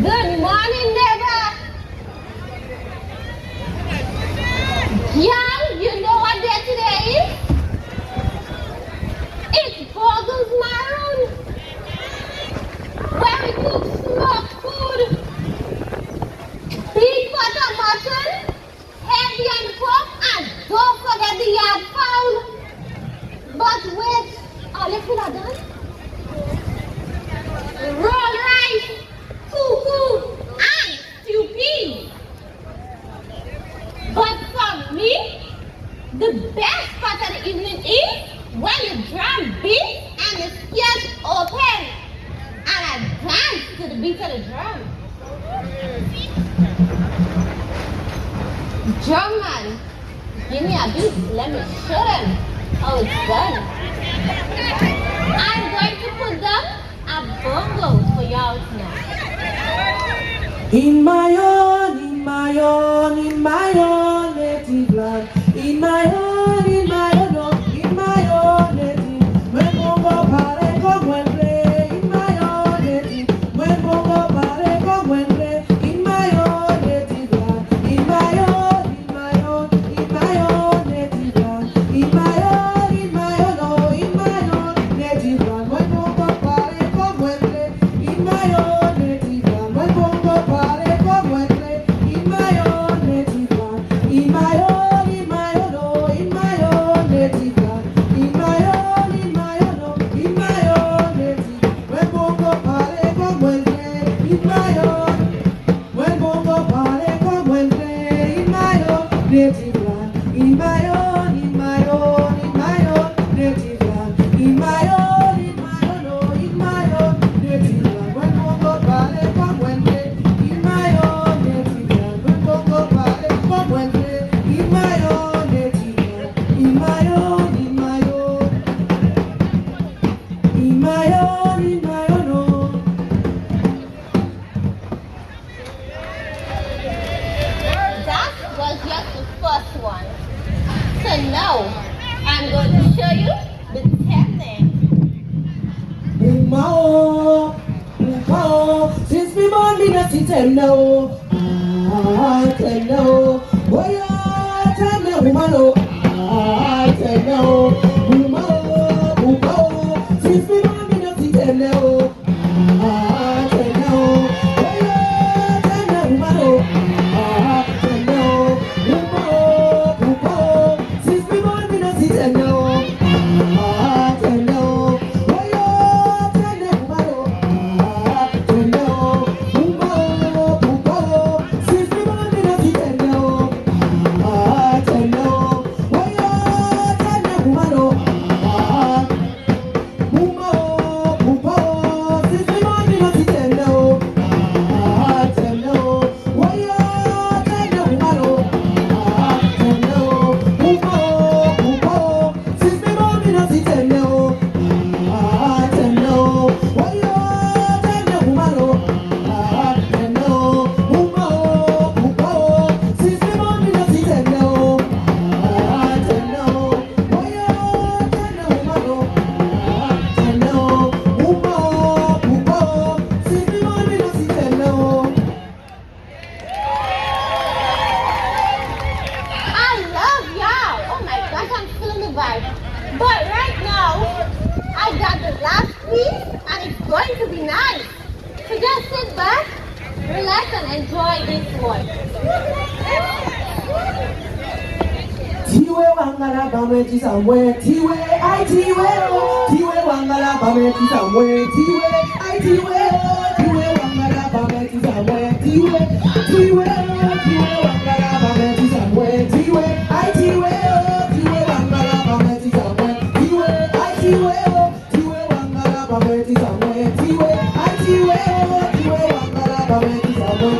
Good morning, neighbor. Young, you know what day today is? It's Boggles Maroon, where we cook smoked food. Big pot of mutton, heavy and pork, and don't forget the yard fowl. But wait, all you could have done? Roll rice, fufu, and stew peas. But for me, the best part of the evening is when the drum beats and the skirt open and I dance to the beat of the drum. Drum man, give me a beat, let me show them how it's done. I'm going to put them a bongo for y'all tonight. In my own, in my own, in my own native land. In my own, in my own, oh, in my own native. When bongo pare come when play. In my own native. When bongo pare come when play. In my own native land. In my own, in my own, in my own native land. In my own, oh, in my own native land. When bongo pare come when play. In my own native land. When bongo pare come when play. In my own native land. In my own, oh, in my own native land. In my own, oh, in my own native. When bongo pare come when play. In my own. When bongo pare come when play. In my own native land. In my own, in my own, in my own native land. In my own, oh, in my own native land. When bongo pare come when play. In my own native land. When bongo pare come when play. In my own native land. In my own, in my own. In my own, oh. That was just the first one. So now, I'm going to show you the technique. Umao, umao. Since we born, me not see see them now. Them now. Boy, them now, woman, oh. Them now. Woman, oh. Since me born, me no see them now. Them now. Boy, them now, woman, oh. Them now. Woman, oh. Since me born, me no see them now. Them now. Boy, them now, woman, oh. Them now. Since me born, me no see them now. Them now. Boy, them now, woman, oh. Since me born, me no see them now. Them now. Boy, them now, woman, oh. Them now. Since me born, me no see them now. Them now. Boy, them now, woman, oh. Them now. Since me born, me no see them now. Them now. Boy, them now, woman, oh. Them now. Since me born, me no see them now. I love y'all. Oh my gosh, I'm feeling the vibe. But right now, I got the last piece and it's going to be nice. So just sit back, relax and enjoy this one. Tiwe wangala bameti somewhere. Tiwe, I tiwe, oh. Tiwe wangala bameti somewhere. Tiwe, I tiwe, oh. Tiwe wangala bameti somewhere. Tiwe, tiwe, oh. Tiwe wangala bameti somewhere. Tiwe, I tiwe, oh. Tiwe wangala bameti somewhere. Tiwe, I tiwe, oh. Tiwe wangala bameti somewhere. Tiwe, I tiwe, oh. Tiwe wangala bameti somewhere. Tiwe, I tiwe, oh. Tiwe wangala bameti somewhere.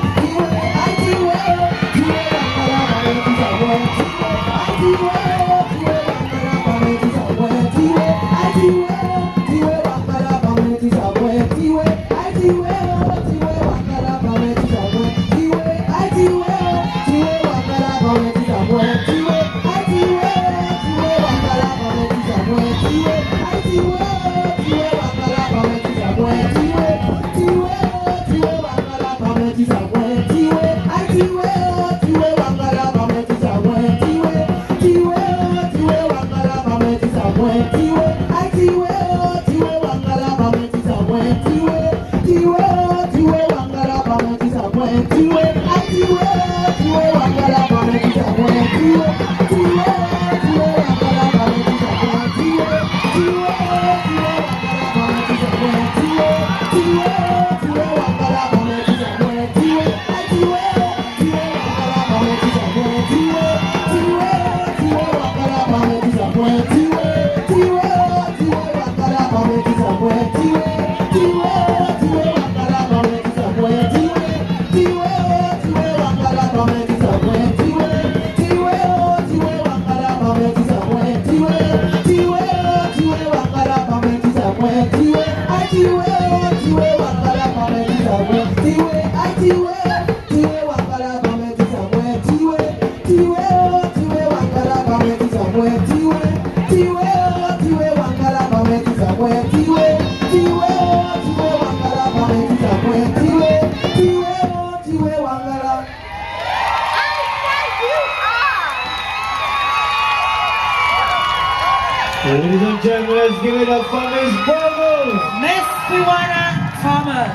Ladies and gentlemen, let's give it up for Miss Bubbles. Miss Fiwana Thomas.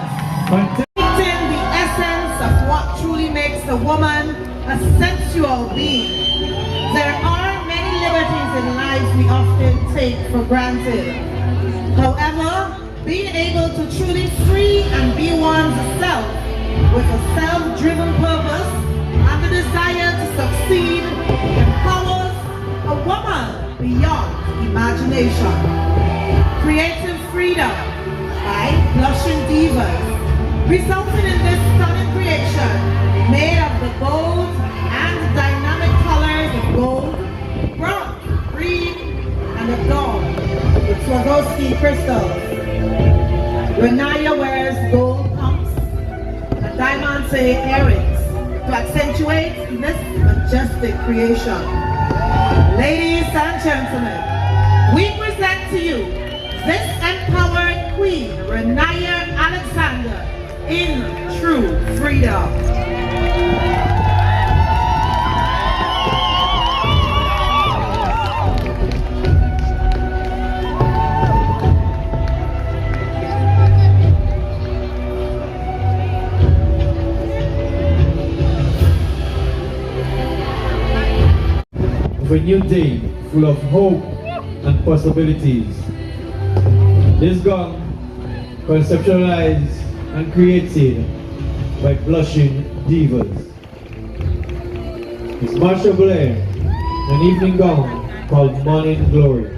Depicting the essence of what truly makes a woman a sensual being. There are many liberties in life we often take for granted. However, being able to truly free and be one's self with a self-driven purpose and the desire to succeed empowers a woman beyond imagination. Creative freedom by Blushing Divas, resulting in this stunning creation made of the bold and dynamic colors of gold, bronze, green, and of gold with Swarovski crystals. Renaya wears gold pumps and diamante earrings to accentuate this majestic creation. Ladies and gentlemen, we present to you this empowered queen, Renaya Alexander, in true freedom. Of a new day full of hope and possibilities. This gong, conceptualized and created by blushing divas. It's Marsha Blair, an evening gong called Morning Glory.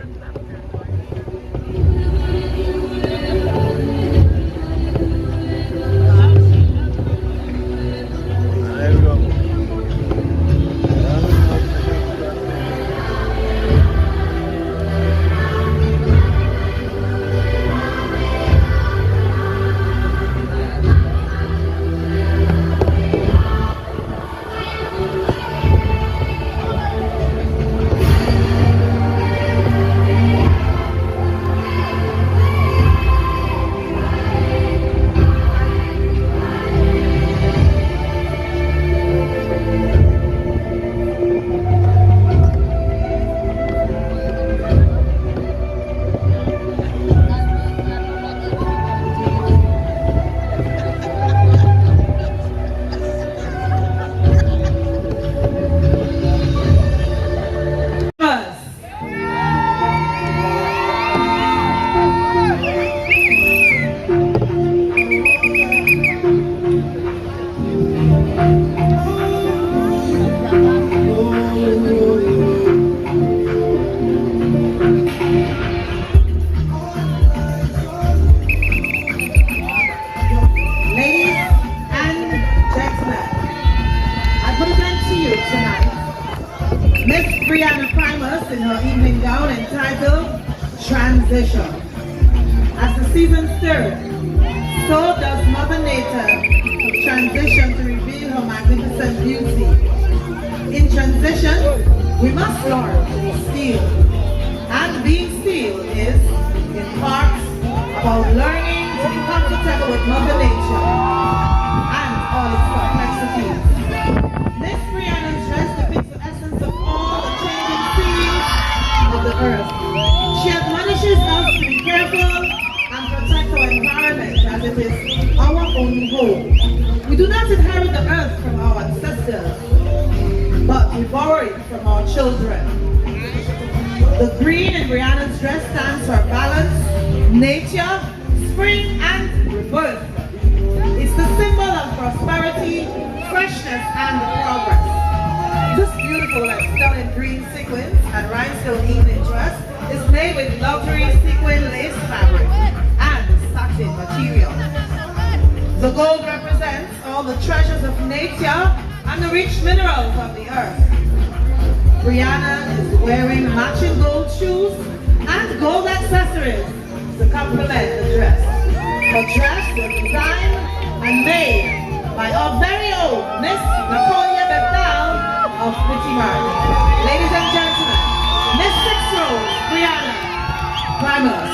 In her evening gown entitled Transition. As the seasons stir, so does Mother Nature transition to reveal her magnificent beauty. In transition, we must learn to be still. And being still is, in part, about learning to be comfortable with Mother Nature and all its complexities. Miss Brianna's dress depicts the essence of all the changing scenes of the earth. She admonishes us to be careful and protect our environment as it is our own home. We do not inherit the earth from our ancestors, but we borrow it from our children. The green in Brianna's dress stands for balance, nature, spring, and rebirth. It's the symbol of prosperity, freshness, and progress. This beautiful and stunning green sequins and rhinestone evening dress is made with luxury sequin lace fabric and satin material. The gold represents all the treasures of nature and the rich minerals of the earth. Brianna is wearing matching gold shoes and gold accessories to complement the dress. The dress was designed and made by our very own Miss Napoleon Bethel of Pretty Martin. Ladies and gentlemen, Miss Six Rose, Brianna, Primus.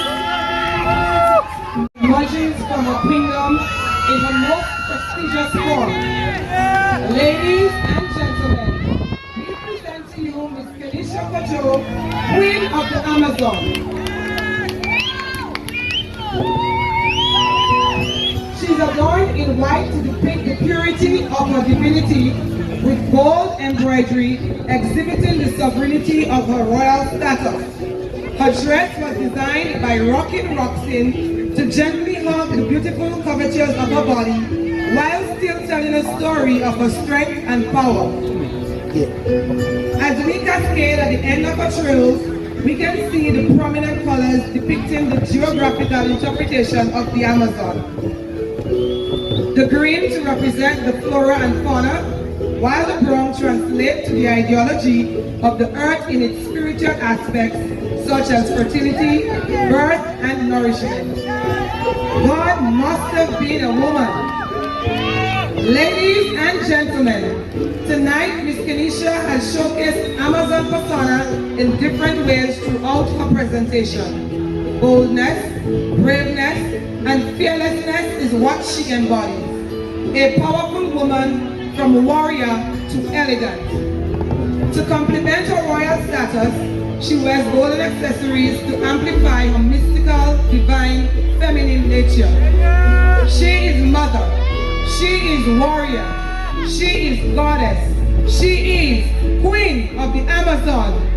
Emerges from her kingdom in her most prestigious form. Ladies and gentlemen, we present to you Miss Kenisha Kajo, Queen of the Amazon. She is adorned in white to depict the purity of her divinity, with gold embroidery exhibiting the sovereignty of her royal status. Her dress was designed by Rockin' Roxin to gently hug the beautiful curvatures of her body, while still telling a story of her strength and power. As we cascade at the end of her trills, we can see the prominent colors depicting the geographical interpretation of the Amazon. The green to represent the flora and fauna, while the brown translates to the ideology of the earth in its spiritual aspects, such as fertility, birth, and nourishment. God must have been a woman. Ladies and gentlemen, tonight Miss Kenisha has showcased Amazon persona in different ways throughout her presentation. boldness, braveness, and fearlessness is what she embodies. A powerful woman from warrior to elegant. To complement her royal status, she wears golden accessories to amplify her mystical, divine, feminine nature. She is mother. She is warrior. She is goddess. She is queen of the Amazon.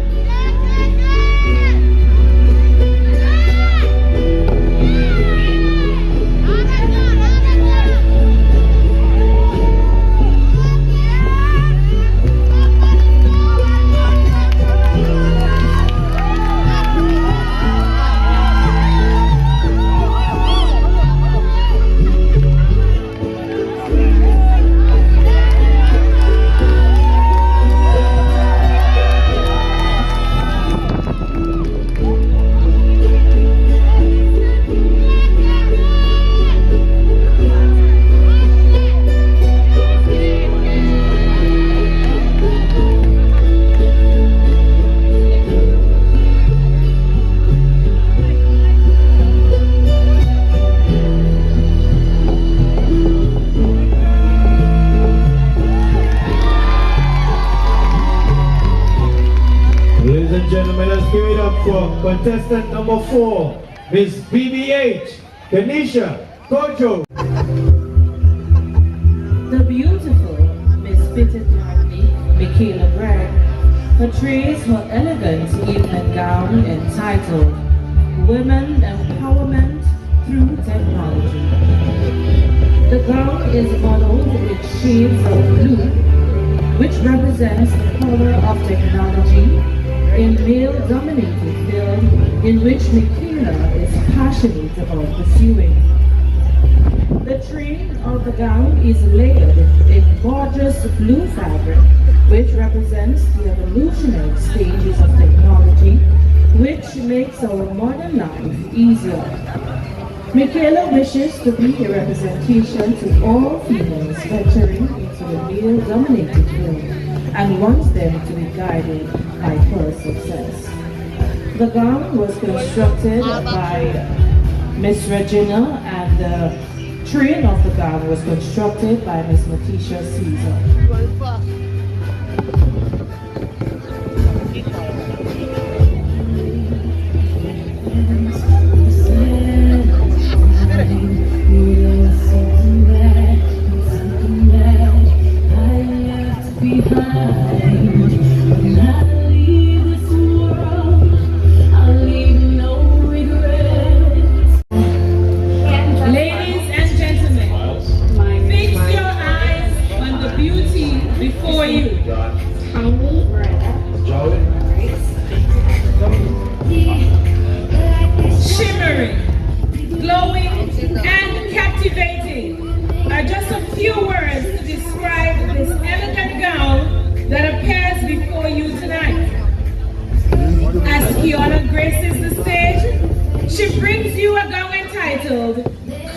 Contestant number 4, Miss BBH, Kenisha Kojo. The beautiful Miss Fitted Martinique, Michaela Bragg, portrays her elegant evening gown entitled Women Empowerment Through Technology. The gown is modeled with shades of blue, which represents the power of technology in male-dominated field in which Michaela is passionate about pursuing. The train of the gown is layered in gorgeous blue fabric, which represents the evolutionary stages of technology, which makes our modern life easier. Michaela wishes to be a representation to all females venturing into the male-dominated field and wants them to be guided by her success. The gown was constructed by Miss Regina and the train of the gown was constructed by Miss Matisha Caesar.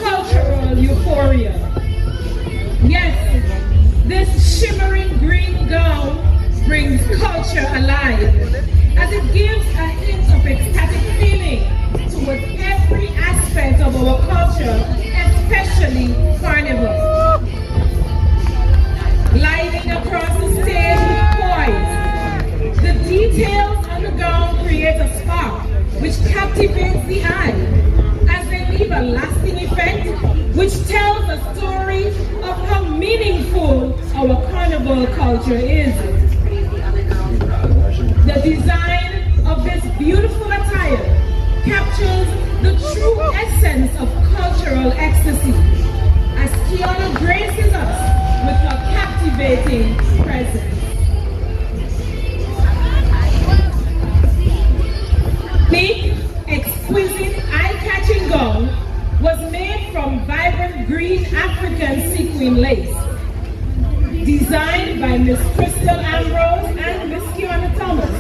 Cultural Euphoria. Yes, this shimmering green gown brings culture alive, as it gives a hint of ecstatic feeling towards every aspect of our culture, especially carnival. Gliding across the stage with poise, the details on the gown create a spark which captivates the eye, leave a lasting effect which tells a story of how meaningful our carnival culture is. The design of this beautiful attire captures the true essence of cultural ecstasy as Kiana graces us with her captivating presence. Big, exquisite, eye-catching gown was made from vibrant green African sequin lace. Designed by Miss Crystal Ambrose and Miss Kiana Thomas.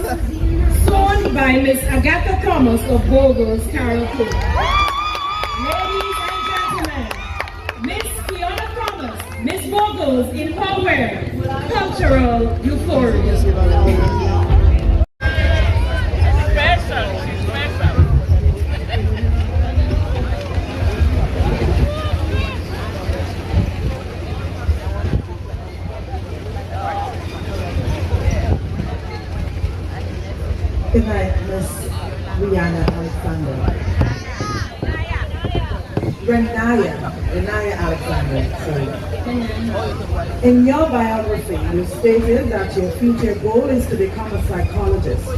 Sewn by Miss Agatha Thomas of Bogos, Carol Cook. Ladies and gentlemen, Miss Kiana Thomas, Miss Bogos in Power, Cultural Euphoria. Good night, Miss Rihanna Alexander. Renaya Alexander, sorry. In your biography, you stated that your future goal is to become a psychologist.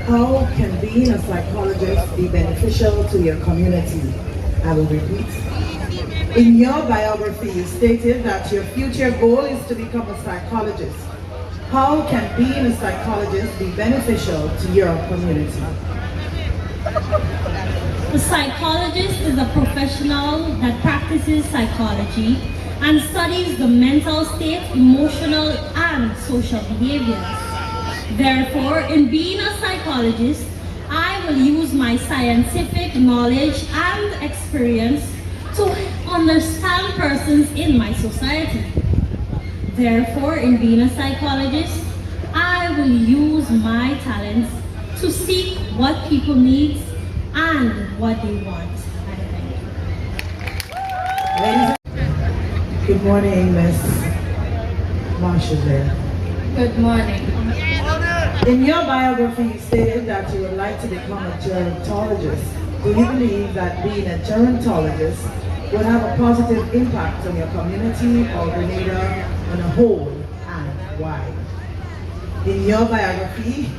How can being a psychologist be beneficial to your community? I will repeat. In your biography, you stated that your future goal is to become a psychologist. How can being a psychologist be beneficial to your community? A psychologist is a professional that practices psychology and studies the mental state, emotional, and social behaviors. Therefore, in being a psychologist, I will use my scientific knowledge and experience to understand persons in my society. Therefore, in being a psychologist, I will use my talents to seek what people need and what they want. Good morning, Miss Marshall there. Good morning. In your biography, you stated that you would like to become a gerontologist. Do you believe that being a gerontologist would have a positive impact on your community or Grenada on a whole, and why? In your biography,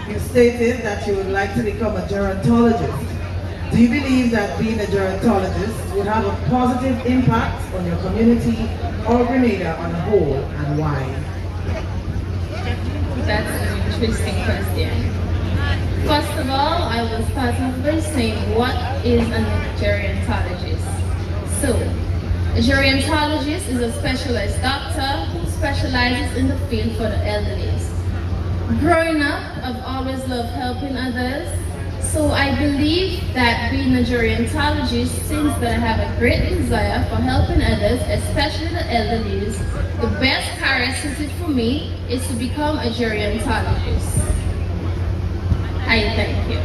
you stated that you would like to become a gerontologist. Do you believe that being a gerontologist would have a positive impact on your community or Grenada on a whole, and why? That's an interesting question. First of all, I will start off by saying what is a gerontologist. So, a gerontologist is a specialized doctor who specializes in the field for the elderly. Growing up, I've always loved helping others, so I believe that being a gerontologist, since that I have a great desire for helping others, especially the elderly, the best career suited for me is to become a gerontologist. I thank you.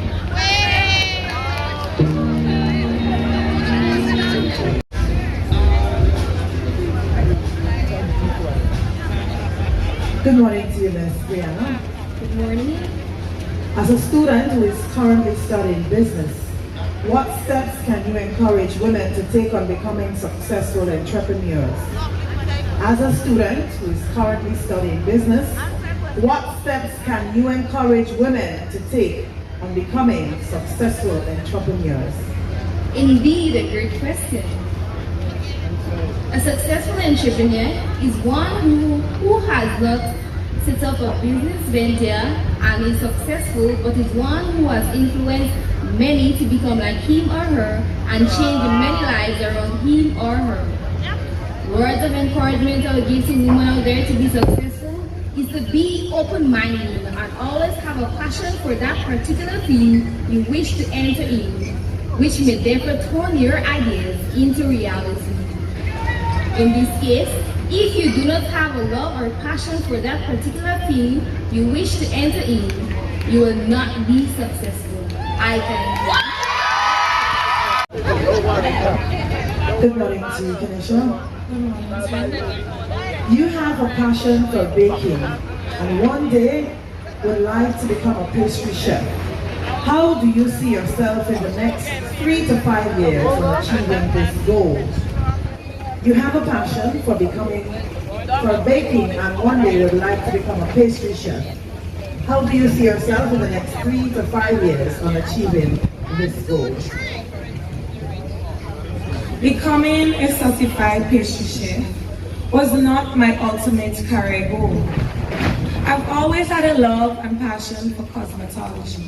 Good morning to you, Ms. Brianna. Good morning. As a student who is currently studying business, what steps can you encourage women to take on becoming successful entrepreneurs? As a student who is currently studying business, what steps can you encourage women to take on becoming successful entrepreneurs? Indeed, a great question. A successful entrepreneur is one who has not set up a business venture and is successful, but is one who has influenced many to become like him or her and change many lives around him or her. Words of encouragement I would give to women out there to be successful is to be open-minded and always have a passion for that particular field you wish to enter in, which may therefore turn your ideas into reality. In this case, if you do not have a love or passion for that particular field you wish to enter in, you will not be successful. I thank you. Good morning to you, Kenisha. You have a passion for baking and one day would like to become a pastry chef. How do you see yourself in the next 3 to 5 years in achieving this goal? You have a passion for baking and one day would like to become a pastry chef. How do you see yourself in the next 3 to 5 years on achieving this goal? Becoming a certified pastry chef was not my ultimate career goal. I've always had a love and passion for cosmetology.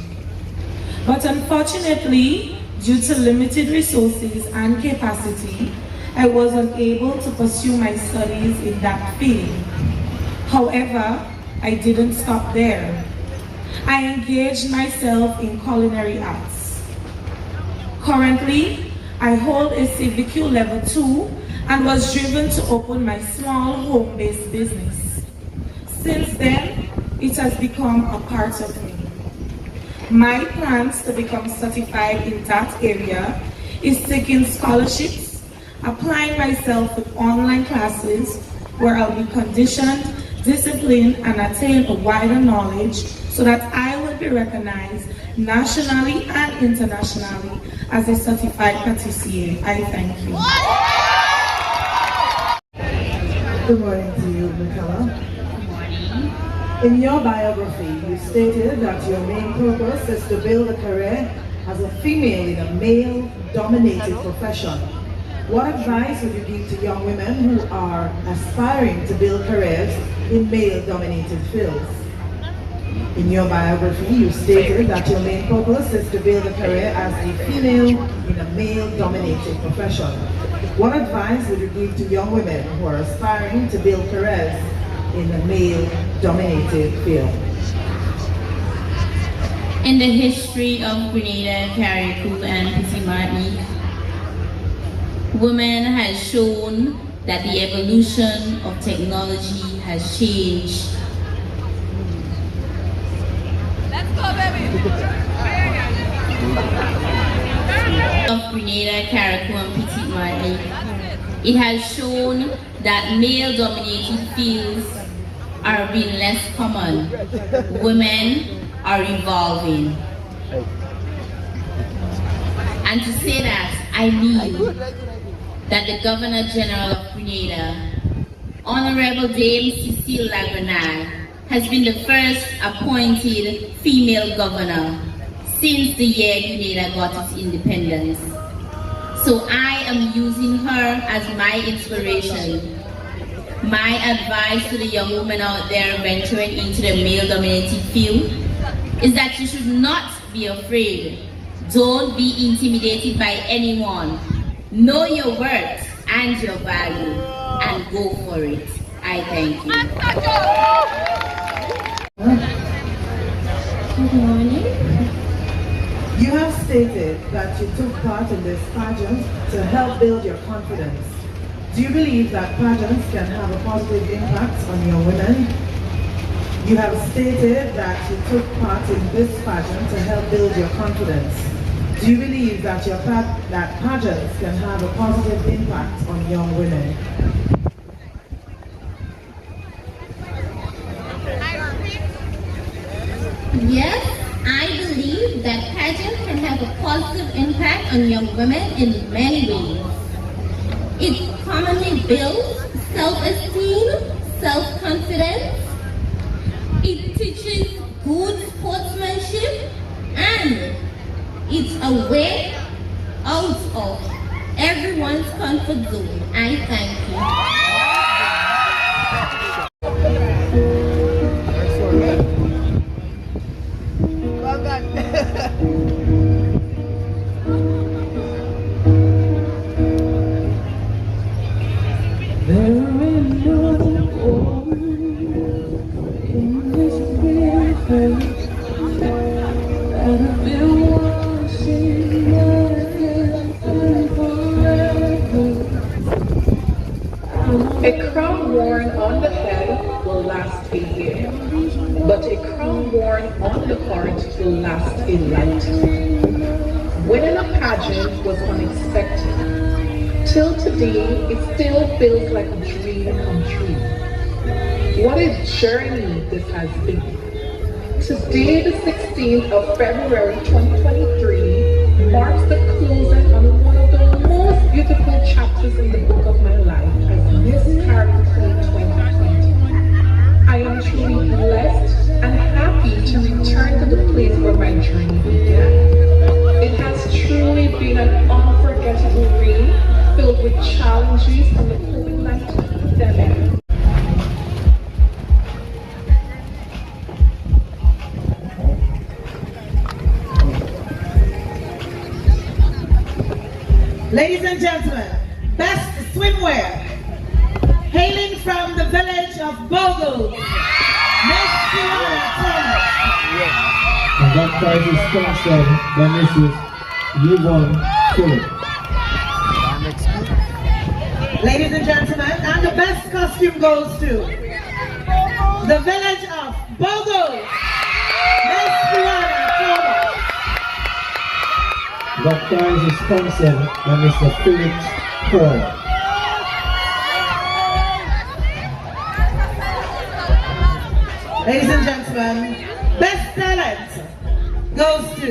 But unfortunately, due to limited resources and capacity, I was unable to pursue my studies in that field. However, I didn't stop there. I engaged myself in culinary arts. Currently, I hold a CVQ level 2 and was driven to open my small home-based business. Since then, it has become a part of me. My plans to become certified in that area is taking scholarships, applying myself with online classes where I'll be conditioned, disciplined, and attain a wider knowledge so that I will be recognized nationally and internationally as a certified patissier. I thank you. Good morning to you, Michaela. In your biography, you stated that your main purpose is to build a career as a female in a male-dominated profession. What advice would you give to young women who are aspiring to build careers in male-dominated fields? In your biography, you stated that your main purpose is to build a career as a female in a male-dominated profession. What advice would you give to young women who are aspiring to build careers in a male-dominated field? In the history of Grenada, Kayak, and Petit Martinique, women has shown that the evolution of technology has changed. Let's go, baby! Of Grenada, Kayak, and Petit Martinique, it has shown that male-dominated fields are being less common. Women are evolving. And to say that, I mean that the Governor General of Grenada, Honorable Dame Cecile Lagrenal, has been the first appointed female governor since the year Grenada got its independence. So I am using her as my inspiration. My advice to the young women out there venturing into the male-dominated field is that you should not be afraid. Don't be intimidated by anyone. Know your worth and your value and go for it. I thank you. Good morning. You have stated that you took part in this pageant to help build your confidence. Do you believe that pageants can have a positive impact on young women? You have stated that you took part in this pageant to help build your confidence. Do you believe that that pageants can have a positive impact on young women? Yes, I believe that pageant can have a positive impact on young women in many ways. It commonly builds self-esteem, self-confidence. It teaches good sportsmanship, and it's a way out of everyone's comfort zone. I thank you. A crown worn on the head will last a year, but a crown worn on the heart will last a lifetime. Winning a pageant was unexpected. Till today, it still feels like a dream come true. What a journey this has been. Today, the 16th of February 2023, marks the closing on one of the most beautiful chapters in the book of my life as Miss Kayak 2020. I am truly blessed and happy to return to the place where my journey began. It has truly been an unforgettable reign filled with challenges from the COVID-19 pandemic. Ladies and gentlemen, best swimwear, hailing from the village of Bogle, Miss Fiona Thomas. And that prize is sponsored by Mrs. Yvonne Phillip. Ladies and gentlemen, and the best costume goes to the village of Bogle, Miss Fiona Thomas. That prize is sponsored by Mr. Philip Paul. Ladies and gentlemen, Best talent goes to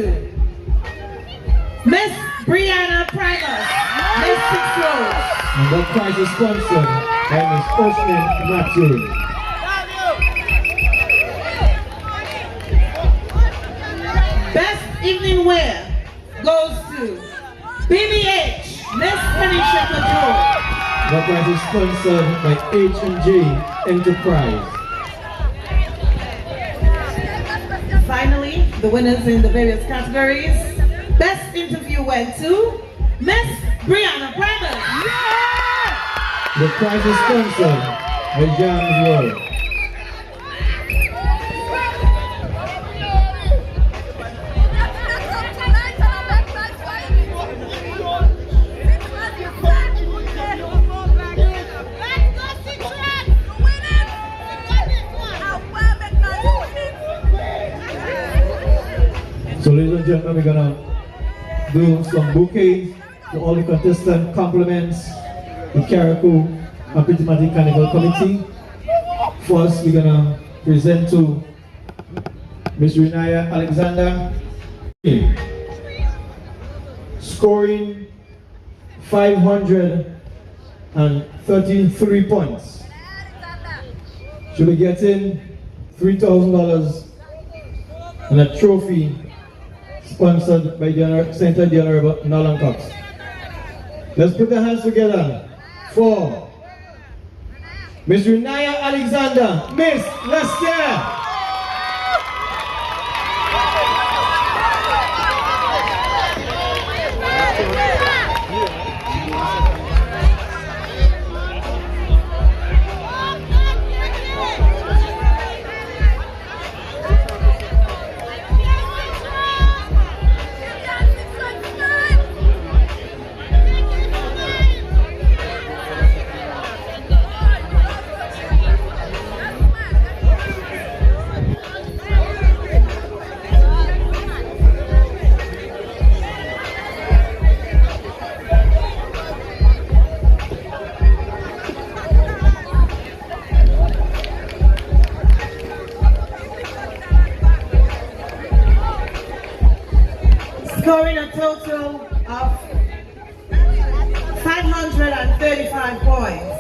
Miss Brianna Primus, Miss 6 Road. And that prize is sponsored by Miss Ocean Matthew. Best evening wear goes to BBH, Miss Tanisha Control. That prize is sponsored by H&J Enterprise. Finally, the winners in the various categories. Best interview went to Miss Brianna Primus. The prize is sponsored by Jam's World. So ladies and gentlemen, we're gonna do some bouquets to all the contestants, compliments, the Kayak and Petit Carnival Committee. First, we're gonna present to Miss Renaya Alexander, scoring 533 points. She'll be getting $3,000 and a trophy sponsored by the Center of the Honorable Nolan Cox. Let's put the hands together for Miss Renaya Alexander, Miss Lester. Scoring a total of 535 points.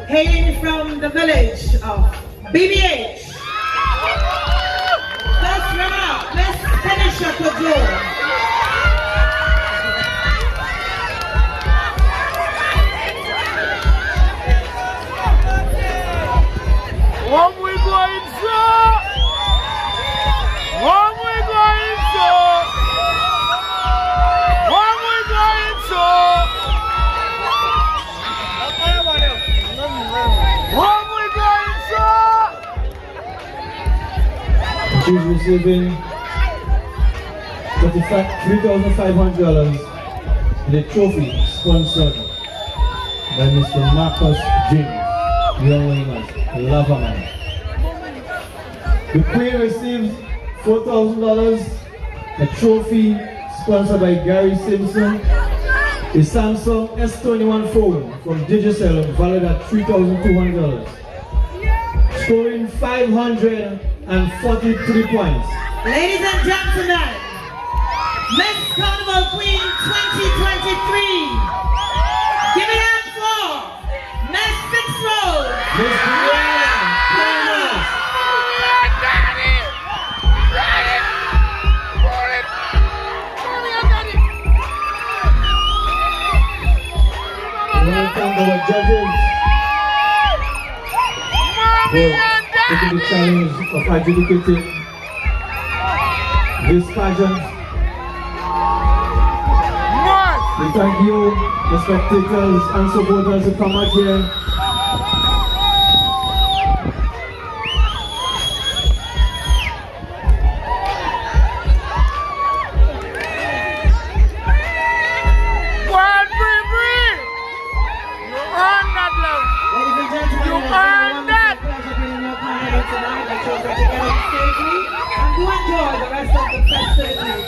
Hailing from the village of BBH. First runner-up, Miss Tanisha Control. One we going so. One we going so. One we going so. One we going so. She's receiving $3,500 and a trophy sponsored by Mr. Marcus James, young Williams, Lavaman. The Queen receives $4,000, a trophy sponsored by Gary Simpson, a Samsung S21 phone from Digicel valued at $3,200, scoring 543 points. Ladies and gentlemen, Miss Carnival Queen 2023. Give it up for Miss 6 Road. Miss Brianna Primus. I want to thank our judges for taking the challenge of adjudicating this pageant. We thank you, the spectators and supporters who come out here. And do enjoy the rest of the festivities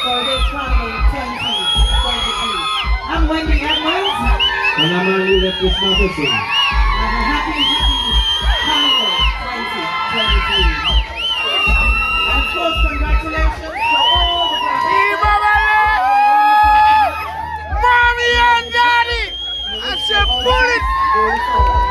for this Carnival 2023. I'm Wendy Edwards. And I'm Randy Leftis Matheson. Have a happy Carnival 2023. going forward.